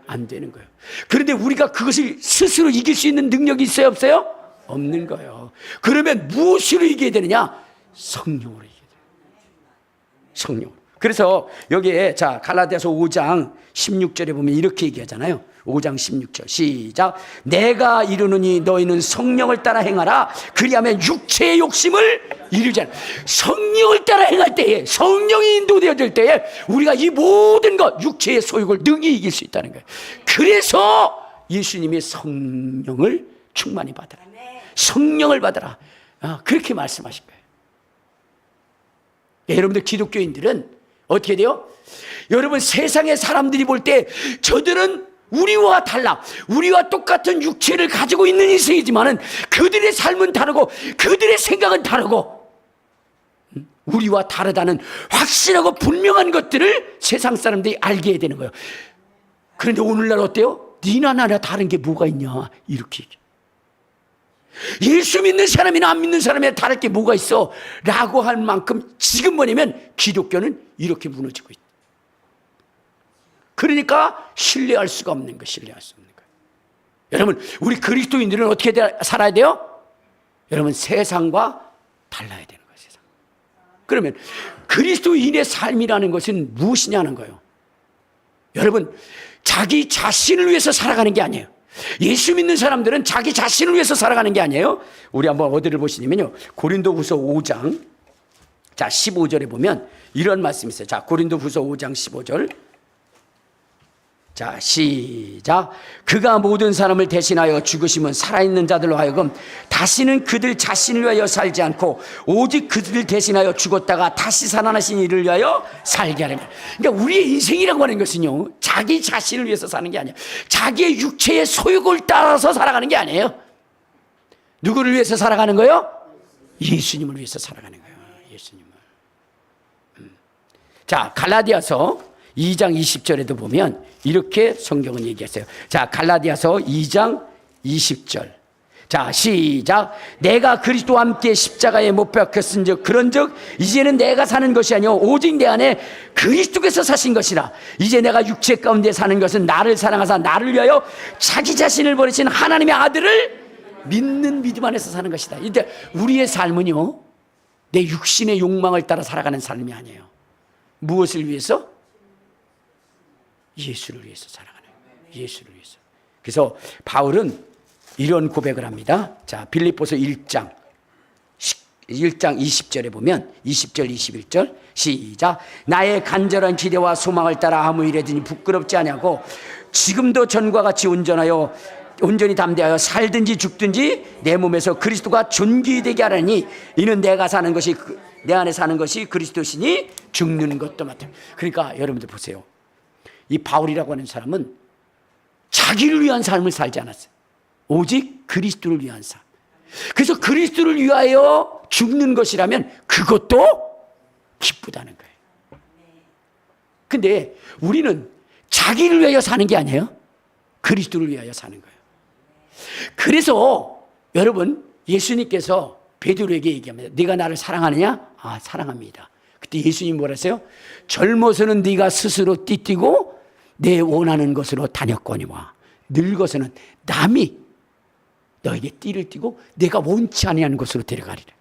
안 되는 거예요. 그런데 우리가 그것을 스스로 이길 수 있는 능력이 있어요, 없어요? 없는 거예요. 그러면 무엇으로 이겨야 되느냐? 성령으로 이겨야 돼요. 성령으로. 그래서 여기에 갈라디아서 5장 16절에 보면 이렇게 얘기하잖아요. 5장 16절 시작. 내가 이르노니 너희는 성령을 따라 행하라. 그리하면 육체의 욕심을 이루지 않아. 성령을 따라 행할 때에, 성령이 인도되어질 때에 우리가 이 모든 것, 육체의 소욕을 능히 이길 수 있다는 거예요. 그래서 예수님이 성령을 충만히 받으라, 성령을 받으라, 그렇게 말씀하신 거예요. 여러분들 기독교인들은 어떻게 돼요? 여러분, 세상의 사람들이 볼 때 저들은 우리와 달라, 우리와 똑같은 육체를 가지고 있는 인생이지만은 그들의 삶은 다르고 그들의 생각은 다르고 우리와 다르다는 확실하고 분명한 것들을 세상 사람들이 알게 해야 되는 거예요. 그런데 오늘날 어때요? 니나 나나 다른 게 뭐가 있냐, 이렇게 얘기해요. 예수 믿는 사람이나 안 믿는 사람이나 다를 게 뭐가 있어? 라고 할 만큼 지금 뭐냐면 기독교는 이렇게 무너지고 있다. 그러니까 신뢰할 수가 없는 거예요. 신뢰할 수 없는 거예요. 여러분, 우리 그리스도인들은 어떻게 살아야 돼요? 여러분, 세상과 달라야 되는 거예요. 세상. 그러면 그리스도인의 삶이라는 것은 무엇이냐는 거예요. 여러분, 자기 자신을 위해서 살아가는 게 아니에요. 예수 믿는 사람들은 자기 자신을 위해서 살아가는 게 아니에요. 우리 한번 어디를 보시냐면요, 고린도후서 5장 15절에 보면 이런 말씀이 있어요. 고린도후서 5장 15절 시작. 그가 모든 사람을 대신하여 죽으심은 살아있는 자들로 하여금 다시는 그들 자신을 위하여 살지 않고 오직 그들을 대신하여 죽었다가 다시 살아나신 이를 위하여 살게 하려면. 그러니까 우리의 인생이라고 하는 것은요, 자기 자신을 위해서 사는 게 아니에요. 자기의 육체의 소욕을 따라서 살아가는 게 아니에요. 누구를 위해서 살아가는 거예요? 예수님을 위해서 살아가는 거예요. 예수님을. 갈라디아서 2장 20절에도 보면 이렇게 성경은 얘기했어요. 갈라디아서 2장 20절. 시작. 내가 그리스도와 함께 십자가에 못 박혔은즉 그런즉 이제는 내가 사는 것이 아니요 오직 내 안에 그리스도께서 사신 것이라. 이제 내가 육체 가운데 사는 것은 나를 사랑하사 나를 위하여 자기 자신을 버리신 하나님의 아들을 믿는 믿음 안에서 사는 것이다. 이제 우리의 삶은요, 내 육신의 욕망을 따라 살아가는 삶이 아니에요. 무엇을 위해서? 예수를 위해서 살아가는 거예요. 예수를 위해서. 그래서 바울은 이런 고백을 합니다. 빌립보서 1장 1장 20절에 보면 20절 21절 시작. 나의 간절한 기대와 소망을 따라 아무 일에든지 부끄럽지 아니하고 지금도 전과 같이 온전히 담대하여 살든지 죽든지 내 몸에서 그리스도가 존귀되게 하라니 이는 내가 사는 것이 내 안에 사는 것이 그리스도시니 죽는 것도 마찬가지다. 그러니까 여러분들 보세요. 이 바울이라고 하는 사람은 자기를 위한 삶을 살지 않았어요. 오직 그리스도를 위한 삶. 그래서 그리스도를 위하여 죽는 것이라면 그것도 기쁘다는 거예요. 근데 우리는 자기를 위하여 사는 게 아니에요. 그리스도를 위하여 사는 거예요. 그래서 여러분, 예수님께서 베드로에게 얘기합니다. 네가 나를 사랑하느냐? 아, 사랑합니다. 그때 예수님이 뭐라 했어요? 젊어서는 네가 스스로 띠뛰고 내 원하는 것으로 다녔거니와 늙어서는 남이 너에게 띠를 띠고 내가 원치 아니하는 것으로 데려가리라.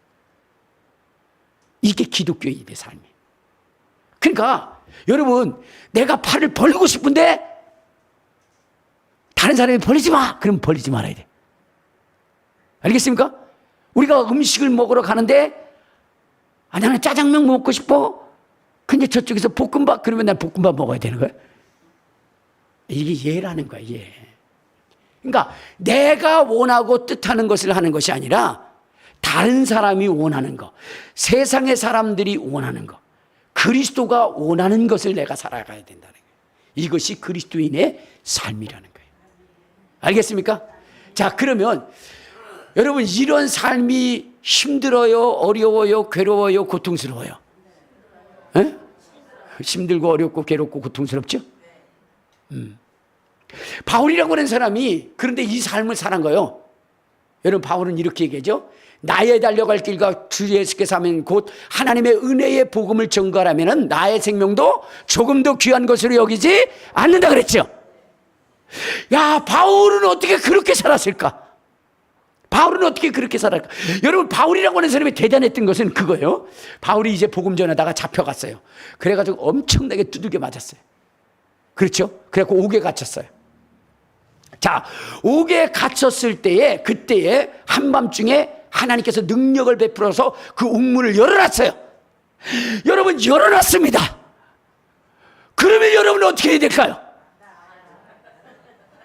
이게 기독교인의 삶이에요. 그러니까 여러분, 내가 팔을 벌리고 싶은데 다른 사람이 벌리지 마! 그럼 벌리지 말아야 돼. 알겠습니까? 우리가 음식을 먹으러 가는데 나는 짜장면 먹고 싶어. 근데 저쪽에서 볶음밥, 그러면 난 볶음밥 먹어야 되는 거야. 이게 예라는 거야, 예. 그러니까 내가 원하고 뜻하는 것을 하는 것이 아니라 다른 사람이 원하는 것, 세상의 사람들이 원하는 것, 그리스도가 원하는 것을 내가 살아가야 된다는 거예요. 이것이 그리스도인의 삶이라는 거예요. 알겠습니까? 자, 그러면 여러분, 이런 삶이 힘들어요, 어려워요, 괴로워요, 고통스러워요? 에? 힘들고 어렵고 괴롭고 고통스럽죠? 바울이라고 하는 사람이 그런데 이 삶을 사는 거예요. 여러분, 바울은 이렇게 얘기하죠. 나의 달려갈 길과 주 예수께서 하면 곧 하나님의 은혜의 복음을 전가하면 나의 생명도 조금 더 귀한 것으로 여기지 않는다 그랬죠. 야, 바울은 어떻게 그렇게 살았을까? 바울은 어떻게 그렇게 살았을까? 여러분, 바울이라고 하는 사람이 대단했던 것은 그거예요. 바울이 이제 복음 전하다가 잡혀갔어요. 그래가지고 엄청나게 두들겨 맞았어요. 그렇죠? 그래갖고 옥에 갇혔어요. 자, 옥에 갇혔을 때에, 그때에 한밤중에 하나님께서 능력을 베풀어서 그 옥문을 열어놨어요. 여러분, 열어놨습니다. 그러면 여러분은 어떻게 해야 될까요?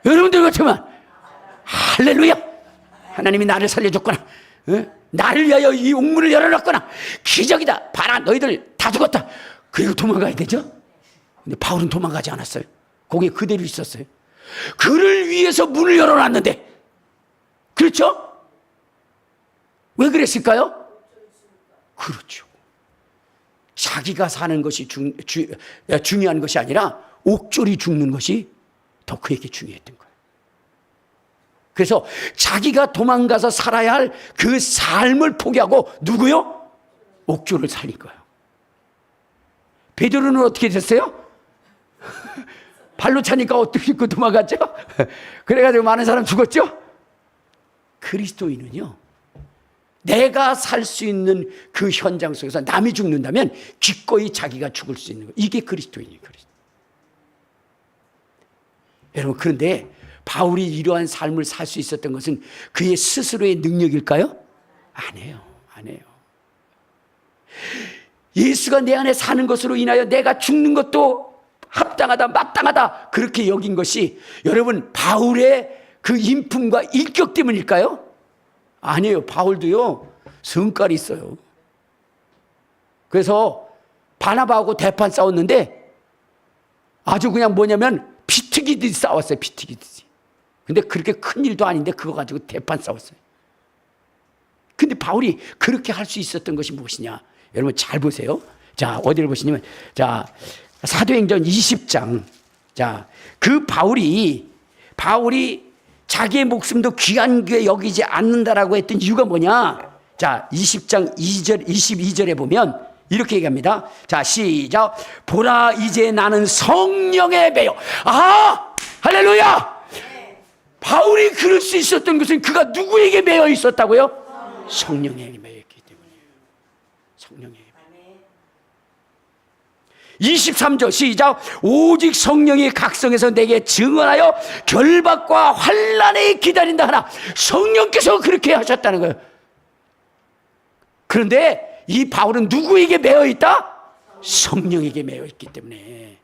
여러분들 같으면 할렐루야, 하나님이 나를 살려줬구나, 나를 위하여 이 옥문을 열어놨구나, 기적이다, 봐라 너희들 다 죽었다. 그리고 도망가야 되죠. 근데 바울은 도망가지 않았어요. 거기에 그대로 있었어요. 그를 위해서 문을 열어놨는데, 그렇죠? 왜 그랬을까요? 그렇죠. 자기가 사는 것이 중요한 것이 아니라 옥졸이 죽는 것이 더 그에게 중요했던 거예요. 그래서 자기가 도망가서 살아야 할 그 삶을 포기하고 누구요? 옥졸을 살린 거예요. 베드로는 어떻게 됐어요? 발로 차니까 어떻게 도망갔죠? 그래가지고 많은 사람 죽었죠? 그리스도인은요, 내가 살 수 있는 그 현장 속에서 남이 죽는다면 기꺼이 자기가 죽을 수 있는 거, 이게 그리스도인이에요. 여러분, 그런데 바울이 이러한 삶을 살 수 있었던 것은 그의 스스로의 능력일까요? 아니에요. 아니에요. 예수가 내 안에 사는 것으로 인하여 내가 죽는 것도 합당하다, 마땅하다, 그렇게 여긴 것이 여러분 바울의 그 인품과 인격 때문일까요? 아니에요. 바울도요, 성깔이 있어요. 그래서 바나바하고 대판 싸웠는데 아주 그냥 뭐냐면 피튀기듯이 싸웠어요. 피튀기듯이. 근데 그렇게 큰 일도 아닌데 그거 가지고 대판 싸웠어요. 근데 바울이 그렇게 할 수 있었던 것이 무엇이냐? 여러분 잘 보세요. 자, 어디를 보시냐면, 자, 사도행전 20장. 자, 그 바울이 자기의 목숨도 귀한 게 여기지 않는다라고 했던 이유가 뭐냐? 자, 20장 22절에 보면 이렇게 얘기합니다. 자, 시작. 보라, 이제 나는 성령에 매여. 아, 할렐루야. 바울이 그럴 수 있었던 것은 그가 누구에게 매여 있었다고요? 성령에게 매여 있기 때문이에요. 성령에게. 23절 시작. 오직 성령이 각성해서 내게 증언하여 결박과 환난에 기다린다 하나. 성령께서 그렇게 하셨다는 거예요. 그런데 이 바울은 누구에게 매여 있다? 성령에게 매여 있기 때문에.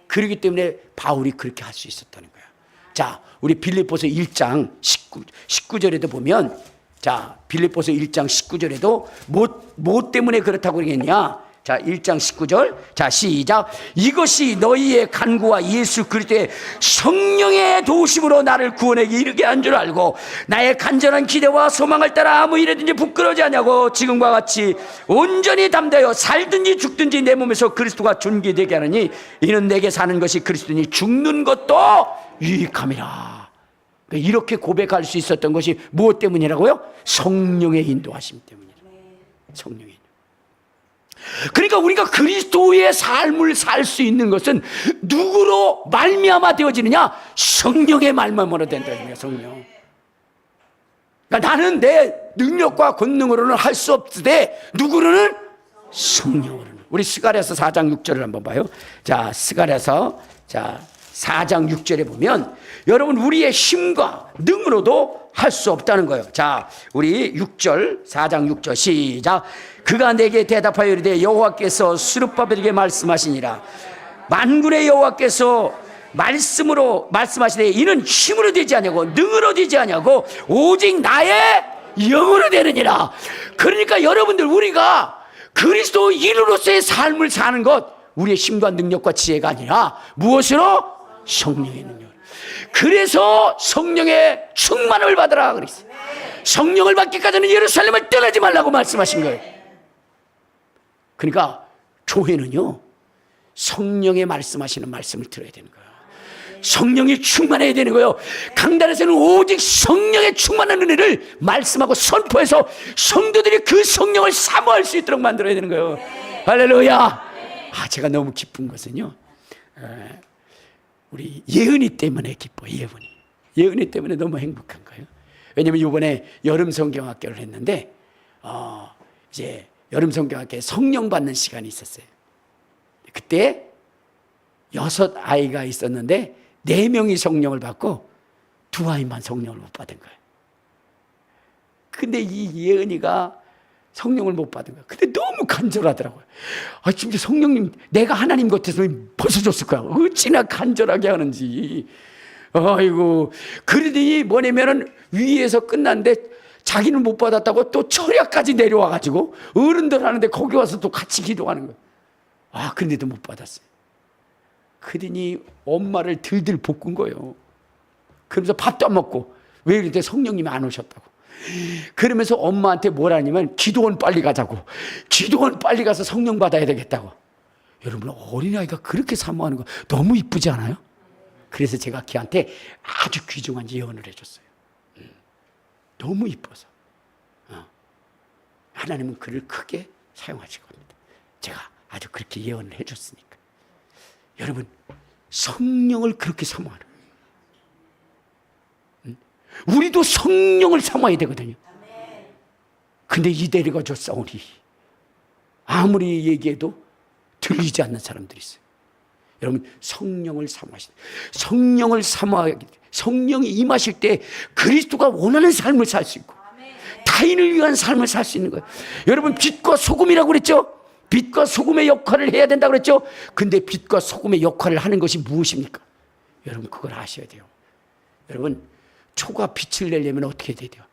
그렇기 때문에 바울이 그렇게 할 수 있었다는 거야. 자, 우리 빌립보서 1장 19절에도 보면, 자, 빌립보서 1장 19절에도 뭐 때문에 그렇다고 그러겠냐? 자, 1장 19절. 자, 시작. 이것이 너희의 간구와 예수 그리스도의 성령의 도우심으로 나를 구원에 이르게 한 줄 알고 나의 간절한 기대와 소망을 따라 아무 일에든지 부끄러워하지 않냐고 지금과 같이 온전히 담대하여 살든지 죽든지 내 몸에서 그리스도가 존귀되게 하느니 이는 내게 사는 것이 그리스도니 죽는 것도 유익함이라. 이렇게 고백할 수 있었던 것이 무엇 때문이라고요? 성령의 인도하심 때문이라. 성령의. 그러니까 우리가 그리스도의 삶을 살 수 있는 것은 누구로 말미암아 되어지느냐? 성령의 말미암아로 된다는 거예요. 성령. 그러니까 나는 내 능력과 권능으로는 할 수 없으되 누구로는? 성령으로는. 우리 스가랴서 4장 6절을 한번 봐요. 자, 스가랴서 4장 6절에 보면 여러분 우리의 힘과 능으로도 할 수 없다는 거예요. 자, 우리 6절 4장 6절 시작. 그가 내게 대답하여 이르되 여호와께서 스룹바벨에게 말씀하시니라. 만군의 여호와께서 말씀으로 말씀하시되 이는 힘으로 되지 아니하고 능으로 되지 아니하고 오직 나의 영으로 되느니라. 그러니까 여러분들 우리가 그리스도 인으로서의 삶을 사는 것 우리의 힘과 능력과 지혜가 아니라 무엇으로? 성령의 능력. 그래서 성령의 충만을 받으라 그랬어요. 성령을 받기까지는 예루살렘을 떠나지 말라고 말씀하신 거예요. 그러니까 교회는요 성령의 말씀하시는 말씀을 들어야 되는 거예요. 성령이 충만해야 되는 거예요. 강단에서는 오직 성령의 충만한 은혜를 말씀하고 선포해서 성도들이 그 성령을 사모할 수 있도록 만들어야 되는 거예요. 할렐루야. 제가 너무 기쁜 것은요 우리 예은이 때문에 기뻐요. 예은이 때문에 너무 행복한 거예요. 왜냐면 이번에 여름 성경학교를 했는데 이제 여름 성경학교에 성령 받는 시간이 있었어요. 그때 6아이가 있었는데 4명이 성령을 받고 2아이만 성령을 못 받은 거예요. 근데 이 예은이가 성령을 못 받은 거예요. 근데 너무 간절하더라고요. 진짜 성령님 내가 하나님 곁에서 벗어줬을 거야. 어찌나 간절하게 하는지. 아이고. 그러더니 뭐냐면은 위에서 끝났는데 자기는 못 받았다고 또 철야까지 내려와가지고 어른들 하는데 거기 와서 또 같이 기도하는 거예요. 근데도 못 받았어요. 그러더니 엄마를 들들 볶은 거예요. 그러면서 밥도 안 먹고 왜 이랬대? 성령님이 안 오셨다고. 그러면서 엄마한테 뭐라냐면 기도원 빨리 가자고. 기도원 빨리 가서 성령 받아야 되겠다고. 여러분 어린아이가 그렇게 사모하는 거 너무 이쁘지 않아요? 그래서 제가 걔한테 아주 귀중한 예언을 해줬어요. 너무 이뻐서. 하나님은 그를 크게 사용하실 겁니다. 제가 아주 그렇게 예언을 해줬으니까. 여러분 성령을 그렇게 사모하는 우리도 성령을 사모해야 되거든요. 근데 이대리가 저 싸우니 아무리 얘기해도 들리지 않는 사람들이 있어요. 여러분 성령을 사모하시다. 성령을 사모하기 성령이 임하실 때 그리스도가 원하는 삶을 살 수 있고 타인을 위한 삶을 살 수 있는 거예요. 여러분 빛과 소금이라고 그랬죠? 빛과 소금의 역할을 해야 된다고 그랬죠? 근데 빛과 소금의 역할을 하는 것이 무엇입니까? 여러분 그걸 아셔야 돼요. 여러분 초가 빛을 내려면 어떻게 해야 돼요?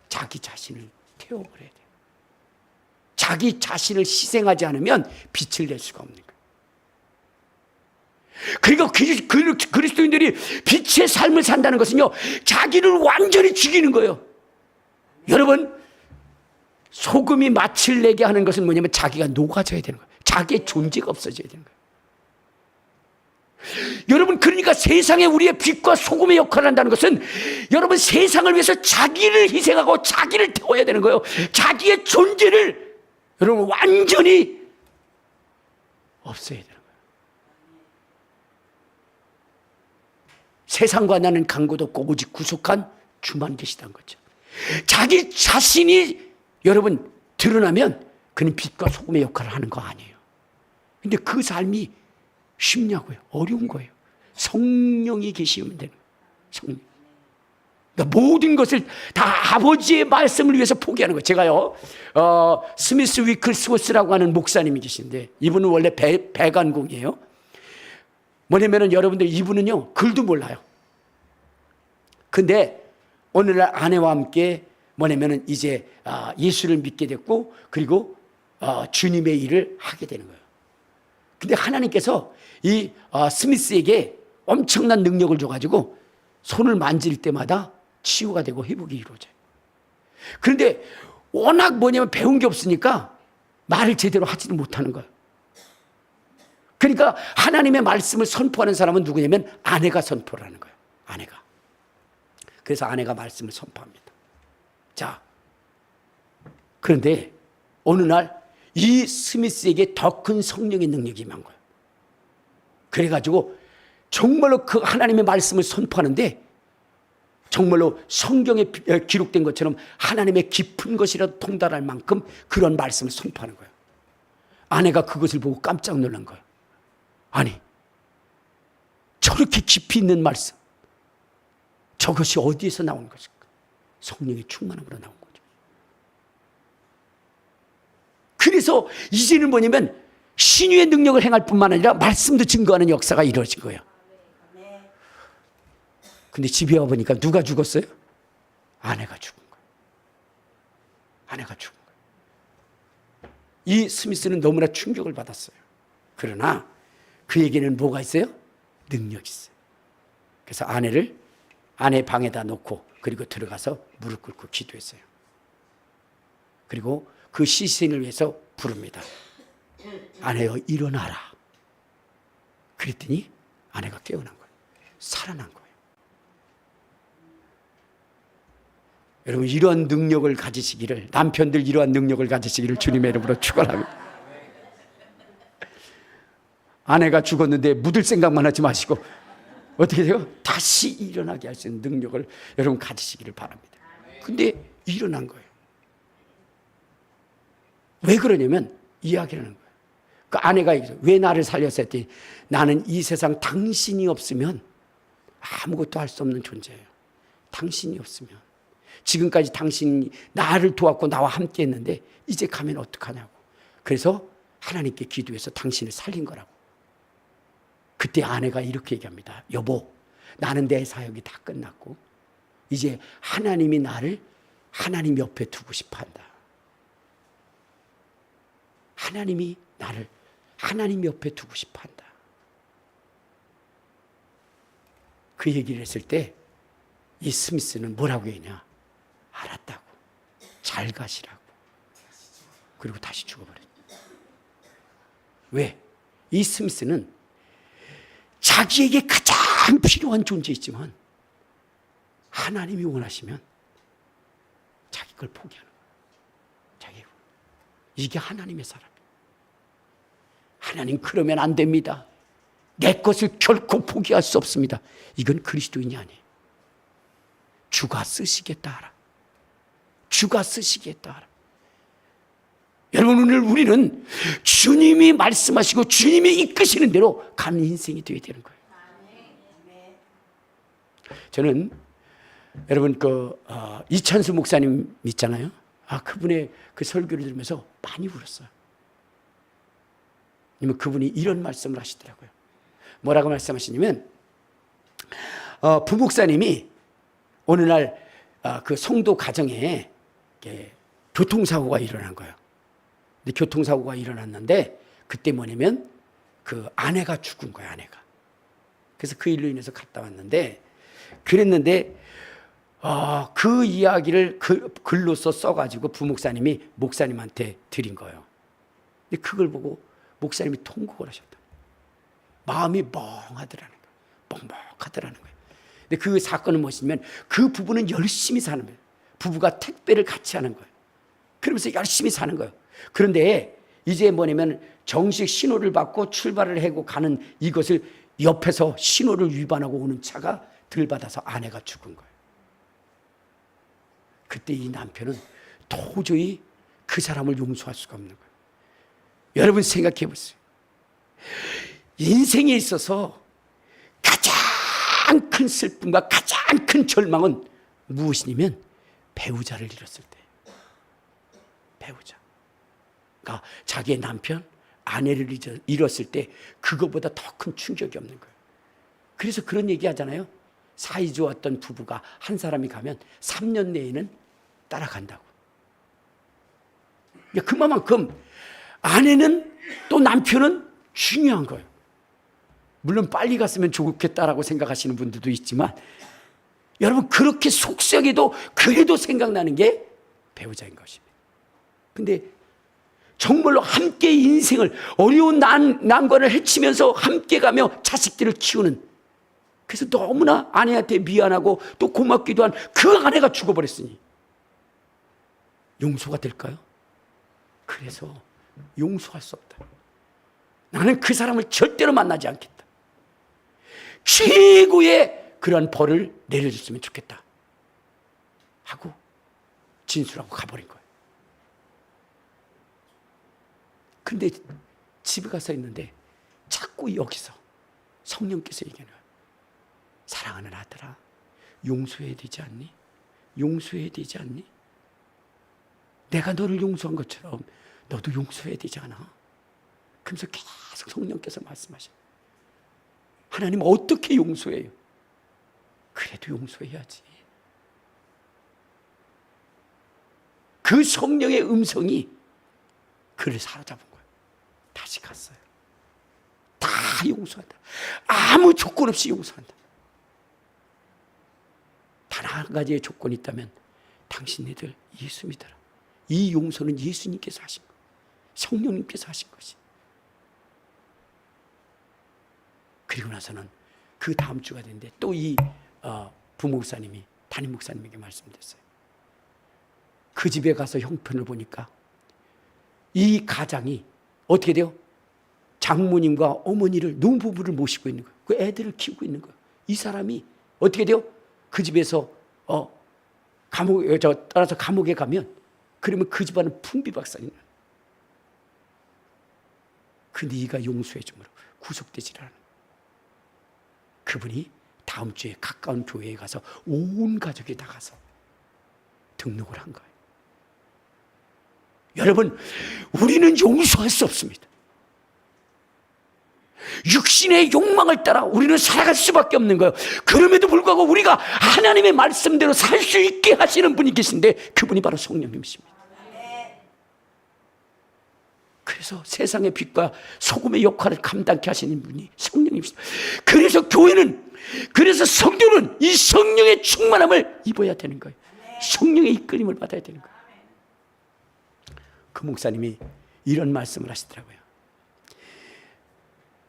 자기 자신을 태워버려야 돼요. 자기 자신을 희생하지 않으면 빛을 낼 수가 없는 거예요. 그러니까 그리스도인들이 빛의 삶을 산다는 것은요 자기를 완전히 죽이는 거예요. 여러분 소금이 맛을 내게 하는 것은 뭐냐면 자기가 녹아져야 되는 거예요. 자기의 존재가 없어져야 되는 거예요. 여러분 그러니까 세상에 우리의 빛과 소금의 역할을 한다는 것은 여러분 세상을 위해서 자기를 희생하고 자기를 태워야 되는 거예요. 자기의 존재를 여러분 완전히 없애야 되는 거예요. 세상과 나는 간고도 없고 오직 구속한 주만 계시다는 거죠. 자기 자신이 여러분 드러나면 그는 빛과 소금의 역할을 하는 거 아니에요. 근데 그 삶이 쉽냐고요? 어려운 거예요. 성령이 계시면 되는 거예요. 성령. 그러니까 모든 것을 다 아버지의 말씀을 위해서 포기하는 거예요. 제가요, 스미스 위클스워스라고 하는 목사님이 계신데, 이분은 원래 배관공이에요. 뭐냐면은 여러분들, 이분은요 글도 몰라요. 근데 오늘날 아내와 함께 뭐냐면은 이제 예수를 믿게 됐고, 그리고 주님의 일을 하게 되는 거예요. 근데 하나님께서 이 스미스에게 엄청난 능력을 줘가지고 손을 만질 때마다 치유가 되고 회복이 이루어져요. 그런데 워낙 뭐냐면 배운 게 없으니까 말을 제대로 하지도 못하는 거예요. 그러니까 하나님의 말씀을 선포하는 사람은 누구냐면 아내가 선포를 하는 거예요. 아내가. 그래서 아내가 말씀을 선포합니다. 자, 그런데 어느 날 이 스미스에게 더 큰 성령의 능력이 임한 거예요. 그래가지고 정말로 그 하나님의 말씀을 선포하는데 정말로 성경에 기록된 것처럼 하나님의 깊은 것이라도 통달할 만큼 그런 말씀을 선포하는 거예요. 아내가 그것을 보고 깜짝 놀란 거예요. 아니, 저렇게 깊이 있는 말씀, 저것이 어디에서 나오는 것일까? 성령의 충만함으로 나온 거죠. 그래서 이제는 뭐냐면 신유의 능력을 행할 뿐만 아니라 말씀도 증거하는 역사가 이루어진 거예요. 근데 집에 와보니까 누가 죽었어요? 아내가 죽은 거예요. 아내가 죽은 거예요. 이 스미스는 너무나 충격을 받았어요. 그러나 그에게는 뭐가 있어요? 능력이 있어요. 그래서 아내를 아내 방에다 놓고 그리고 들어가서 무릎 꿇고 기도했어요. 그리고 그 시신을 위해서 부릅니다. 아내여 일어나라. 그랬더니 아내가 깨어난 거예요. 살아난 거예요. 여러분, 이러한 능력을 가지시기를, 남편들 이러한 능력을 가지시기를 주님의 이름으로 축원합니다. 아내가 죽었는데 묻을 생각만 하지 마시고 어떻게 돼요? 다시 일어나게 할 수 있는 능력을 여러분 가지시기를 바랍니다. 근데 일어난 거예요. 왜 그러냐면 이야기를 하는 거예요. 그 아내가 왜 나를 살렸어 했더니 나는 이 세상 당신이 없으면 아무것도 할 수 없는 존재예요. 당신이 없으면. 지금까지 당신이 나를 도왔고 나와 함께 했는데 이제 가면 어떡하냐고. 그래서 하나님께 기도해서 당신을 살린 거라고. 그때 아내가 이렇게 얘기합니다. 여보, 나는 내 사역이 다 끝났고 이제 하나님이 나를 하나님 옆에 두고 싶어 한다. 하나님이 나를 하나님 옆에 두고 싶어 한다. 그 얘기를 했을 때 이 스미스는 뭐라고 했냐? 알았다고. 잘 가시라고. 그리고 다시 죽어버렸다. 왜? 이 스미스는 자기에게 가장 필요한 존재이지만 하나님이 원하시면 자기 걸 포기하는 거예요. 이게 하나님의 사람이에요. 하나님 그러면 안 됩니다. 내 것을 결코 포기할 수 없습니다. 이건 그리스도인이 아니에요. 주가 쓰시겠다 하라. 주가 쓰시겠다 하라. 여러분, 오늘 우리는 주님이 말씀하시고 주님이 이끄시는 대로 가는 인생이 되어야 되는 거예요. 저는 여러분 이찬수 목사님 있잖아요. 그분의 그 설교를 들으면서 많이 울었어요. 왜냐면 그분이 이런 말씀을 하시더라고요. 뭐라고 말씀하시냐면 부목사님이 어느 날 그 성도 가정에 교통사고가 일어난 거예요. 근데 교통사고가 일어났는데 그때 뭐냐면 그 아내가 죽은 거예요. 아내가. 그래서 그 일로 인해서 갔다 왔는데 그랬는데 그 이야기를 글로써 써가지고 부목사님이 목사님한테 드린 거예요. 근데 그걸 보고 목사님이 통곡을 하셨다. 마음이 멍하더라는 거예요. 뻑뻑하더라는 거예요. 근데 그 사건은 무엇이냐면 그 부부는 열심히 사는 거예요. 부부가 택배를 같이 하는 거예요. 그러면서 열심히 사는 거예요. 그런데 이제 뭐냐면 정식 신호를 받고 출발을 하고 가는 이것을 옆에서 신호를 위반하고 오는 차가 들받아서 아내가 죽은 거예요. 그때 이 남편은 도저히 그 사람을 용서할 수가 없는 거예요. 여러분 생각해 보세요. 인생에 있어서 가장 큰 슬픔과 가장 큰 절망은 무엇이냐면 배우자를 잃었을 때. 배우자. 그러니까 자기의 남편, 아내를 잃었을 때 그거보다 더 큰 충격이 없는 거예요. 그래서 그런 얘기 하잖아요. 사이좋았던 부부가 한 사람이 가면 3년 내에는 따라간다고. 그만큼 아내는 또 남편은 중요한 거예요. 물론 빨리 갔으면 좋겠다라고 생각하시는 분들도 있지만 여러분 그렇게 속썩여도 그래도 생각나는 게 배우자인 것입니다. 근데 정말로 함께 인생을 어려운 난관을 헤치면서 함께 가며 자식들을 키우는, 그래서 너무나 아내한테 미안하고 또 고맙기도 한 그 아내가 죽어버렸으니 용서가 될까요? 그래서 용서할 수 없다. 나는 그 사람을 절대로 만나지 않겠다. 최고의 그런 벌을 내려줬으면 좋겠다 하고 진술하고 가버린 거예요. 근데 집에 가서 있는데 자꾸 여기서 성령께서 얘기하는 거예요. 사랑하는 아들아, 용서해야 되지 않니? 용서해야 되지 않니? 내가 너를 용서한 것처럼 너도 용서해야 되지 않아? 그러면서 계속 성령께서 말씀하셔요. 하나님 어떻게 용서해요? 그래도 용서해야지. 그 성령의 음성이 그를 사로잡은 거예요. 다시 갔어요. 다 용서한다. 아무 조건 없이 용서한다. 단 한 가지의 조건이 있다면 당신네들 예수 믿어라. 이 용서는 예수님께서 하신 거, 성령님께서 하신 것이. 그리고 나서는 그 다음 주가 됐는데 또 이 부목사님이 담임 목사님에게 말씀드렸어요. 그 집에 가서 형편을 보니까 이 가장이 어떻게 돼요? 장모님과 어머니를, 노부부를 모시고 있는 거예요. 그 애들을 키우고 있는 거예요. 이 사람이 어떻게 돼요? 그 집에서 따라서 감옥에 가면 그러면 그 집안은 풍비박산이 나요. 그 네가 용서해 주므로 구속되질 않아. 그분이 다음 주에 가까운 교회에 가서 온 가족이 다 가서 등록을 한 거예요. 여러분, 우리는 용서할 수 없습니다. 육신의 욕망을 따라 우리는 살아갈 수밖에 없는 거예요. 그럼에도 불구하고 우리가 하나님의 말씀대로 살 수 있게 하시는 분이 계신데 그분이 바로 성령님이십니다. 그래서 세상의 빛과 소금의 역할을 감당케 하시는 분이 성령님이십니다. 그래서 교회는, 그래서 성도는 이 성령의 충만함을 입어야 되는 거예요. 성령의 이끌림을 받아야 되는 거예요. 그 목사님이 이런 말씀을 하시더라고요.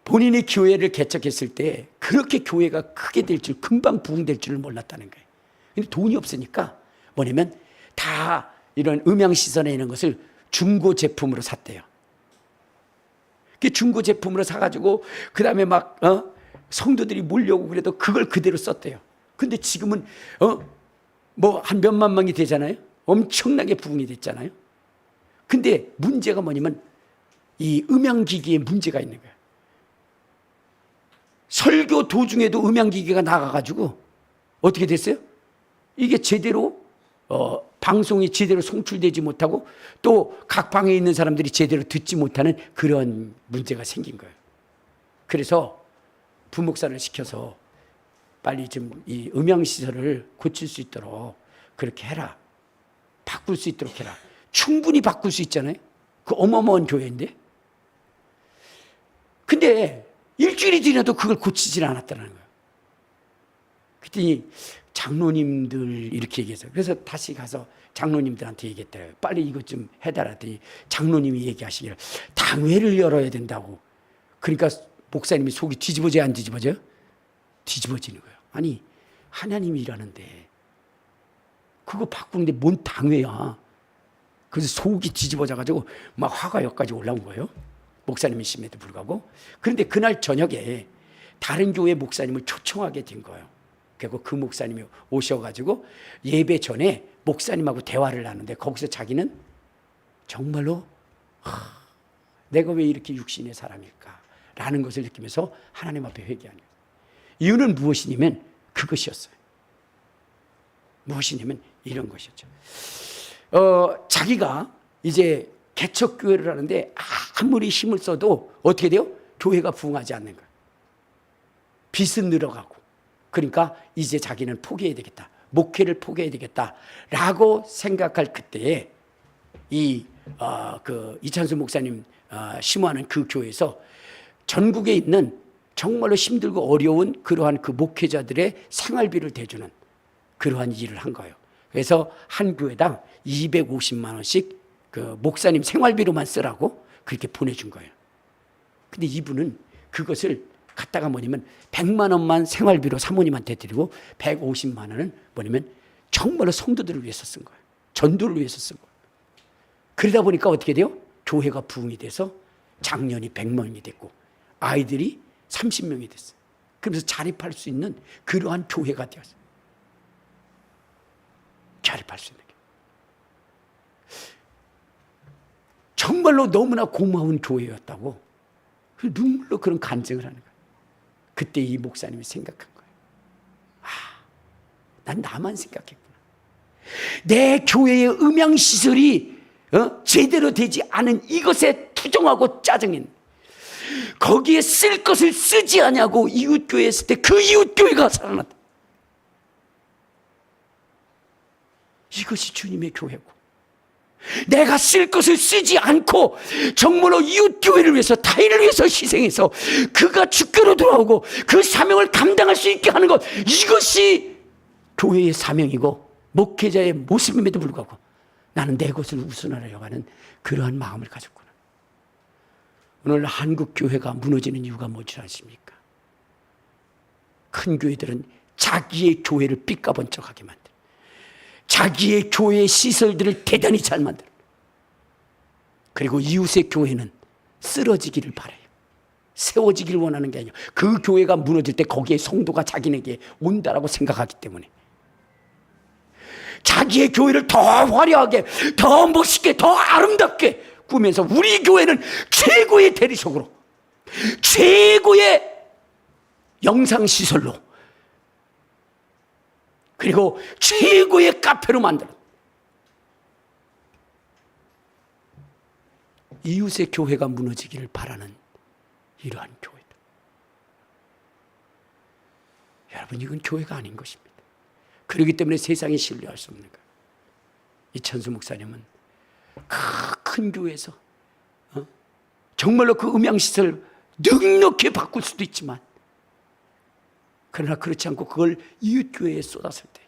본인이 교회를 개척했을 때 그렇게 교회가 크게 될 줄, 금방 부흥될 줄을 몰랐다는 거예요. 근데 돈이 없으니까 뭐냐면 다 이런 음향시설에 있는 것을 중고 제품으로 샀대요. 그 중고 제품으로 사가지고 그 다음에 막 성도들이 몰려오고 그래도 그걸 그대로 썼대요. 근데 지금은 뭐 한 몇만 명이 되잖아요. 엄청나게 부흥이 됐잖아요. 근데 문제가 뭐냐면 이 음향기기에 문제가 있는 거예요. 설교 도중에도 음향기기가 나가가지고 어떻게 됐어요? 이게 제대로 방송이 제대로 송출되지 못하고 또 각 방에 있는 사람들이 제대로 듣지 못하는 그런 문제가 생긴 거예요. 그래서 부목사를 시켜서 빨리 좀 이 음향시설을 고칠 수 있도록 그렇게 해라. 바꿀 수 있도록 해라. 충분히 바꿀 수 있잖아요. 그 어마어마한 교회인데. 근데 일주일이 지나도 그걸 고치질 않았다는 거예요. 그랬더니 장로님들 이렇게 얘기해서, 그래서 다시 가서 장로님들한테 얘기했대요. 빨리 이것 좀 해달라 했더니 장로님이 얘기하시기를 당회를 열어야 된다고. 그러니까 목사님이 속이 뒤집어져야 안 뒤집어져요? 뒤집어지는 거예요. 아니 하나님이 일하는데 그거 바꾸는데 뭔 당회야. 그래서 속이 뒤집어져가지고 막 화가 여기까지 올라온 거예요. 목사님이심에도 불구하고. 그런데 그날 저녁에 다른 교회 목사님을 초청하게 된 거예요. 그리고 그 목사님이 오셔가지고 예배 전에 목사님하고 대화를 하는데 거기서 자기는 정말로 내가 왜 이렇게 육신의 사람일까 라는 것을 느끼면서 하나님 앞에 회개하는 거예요. 이유는 무엇이냐면 그것이었어요. 무엇이냐면 이런 것이었죠. 자기가 이제 개척교회를 하는데 아무리 힘을 써도 어떻게 돼요? 교회가 부흥하지 않는 거예요. 빚은 늘어가고. 그러니까 이제 자기는 포기해야 되겠다. 목회를 포기해야 되겠다라고 생각할 그때에 이찬수 목사님 심호하는 그 교회에서 전국에 있는 정말로 힘들고 어려운 그러한 그 목회자들의 생활비를 대주는 그러한 일을 한 거예요. 그래서 한 교회당 250만 원씩 그 목사님 생활비로만 쓰라고 그렇게 보내준 거예요. 근데 이분은 그것을 갖다가 뭐냐면 100만 원만 생활비로 사모님한테 드리고 150만 원은 뭐냐면 정말로 성도들을 위해서 쓴 거예요. 전도를 위해서 쓴 거예요. 그러다 보니까 어떻게 돼요? 교회가 부흥이 돼서 장년이 100명이 됐고 아이들이 30명이 됐어요. 그러면서 자립할 수 있는 그러한 교회가 되었어요. 자립할 수 있는 게. 정말로 너무나 고마운 교회였다고 눈물로 그런 간증을 하는 거예요. 그때 이 목사님이 생각한 거예요. 난 나만 생각했구나. 내 교회의 음향시설이 제대로 되지 않은 이것에 투정하고 짜증인, 거기에 쓸 것을 쓰지 않냐고 이웃교회에 있을 때 그 이웃교회가 살아났다. 이것이 주님의 교회고, 내가 쓸 것을 쓰지 않고 정말로 이웃교회를 위해서, 타인을 위해서 희생해서 그가 주교로 돌아오고 그 사명을 감당할 수 있게 하는 것, 이것이 교회의 사명이고 목회자의 모습임에도 불구하고 나는 내 것을 우선하려고 하는 그러한 마음을 가졌구나. 오늘 한국 교회가 무너지는 이유가 뭔지 아십니까? 큰 교회들은 자기의 교회를 삐까번쩍하게 만들어, 자기의 교회의 시설들을 대단히 잘 만들어, 그리고 이웃의 교회는 쓰러지기를 바라요. 세워지기를 원하는 게 아니에요. 그 교회가 무너질 때 거기에 성도가 자기에게 온다라고 생각하기 때문에 자기의 교회를 더 화려하게, 더 멋있게, 더 아름답게 꾸면서 우리 교회는 최고의 대리석으로, 최고의 영상시설로, 그리고 최고의 카페로 만들어 이웃의 교회가 무너지기를 바라는 이러한 교회다. 여러분, 이건 교회가 아닌 것입니다. 그렇기 때문에 세상에 신뢰할 수 없는 거예요. 이찬수 목사님은 큰 교회에서 정말로 그 음향시설 넉넉히 바꿀 수도 있지만, 그러나 그렇지 않고 그걸 이웃교회에 쏟았을 때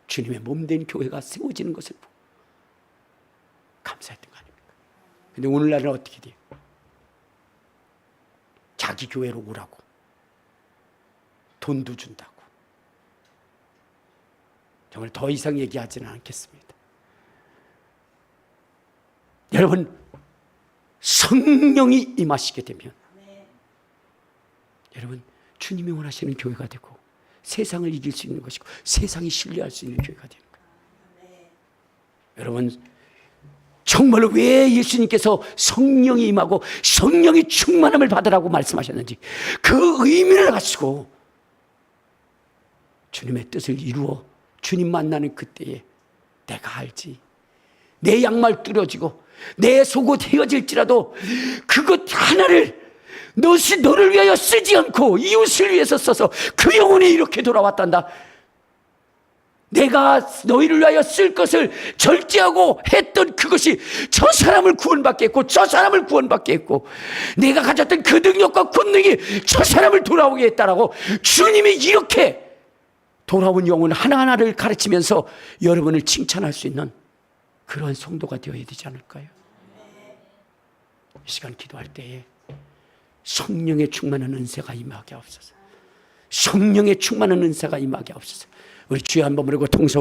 주님의 몸된 교회가 세워지는 것을 보고 감사했던 거 아닙니까? 근데 오늘날은 어떻게 돼요? 자기 교회로 오라고 돈도 준다고. 정말 더 이상 얘기하지는 않겠습니다. 여러분, 성령이 임하시게 되면 여러분, 주님이 원하시는 교회가 되고 세상을 이길 수 있는 것이고 세상이 신뢰할 수 있는 교회가 되는 거예요. 여러분, 정말로 왜 예수님께서 성령이 임하고 성령이 충만함을 받으라고 말씀하셨는지 그 의미를 가지고 주님의 뜻을 이루어 주님 만나는 그때에 내가 알지, 내 양말 뚫어지고 내 속옷 헤어질지라도 그것 하나를 너를 위하여 쓰지 않고 이웃을 위해서 써서 그 영혼이 이렇게 돌아왔단다. 내가 너희를 위하여 쓸 것을 절제하고 했던 그것이 저 사람을 구원받게 했고 저 사람을 구원받게 했고 내가 가졌던 그 능력과 권능이 저 사람을 돌아오게 했다라고 주님이 이렇게 돌아온 영혼 하나하나를 가르치면서 여러분을 칭찬할 수 있는 그러한 성도가 되어야 되지 않을까요? 이 시간 기도할 때에 성령의 충만한 은사가 임하게 하옵소서. 성령의 충만한 은사가 임하게 하옵소서. 우리 주여 한번 부르고 통성으로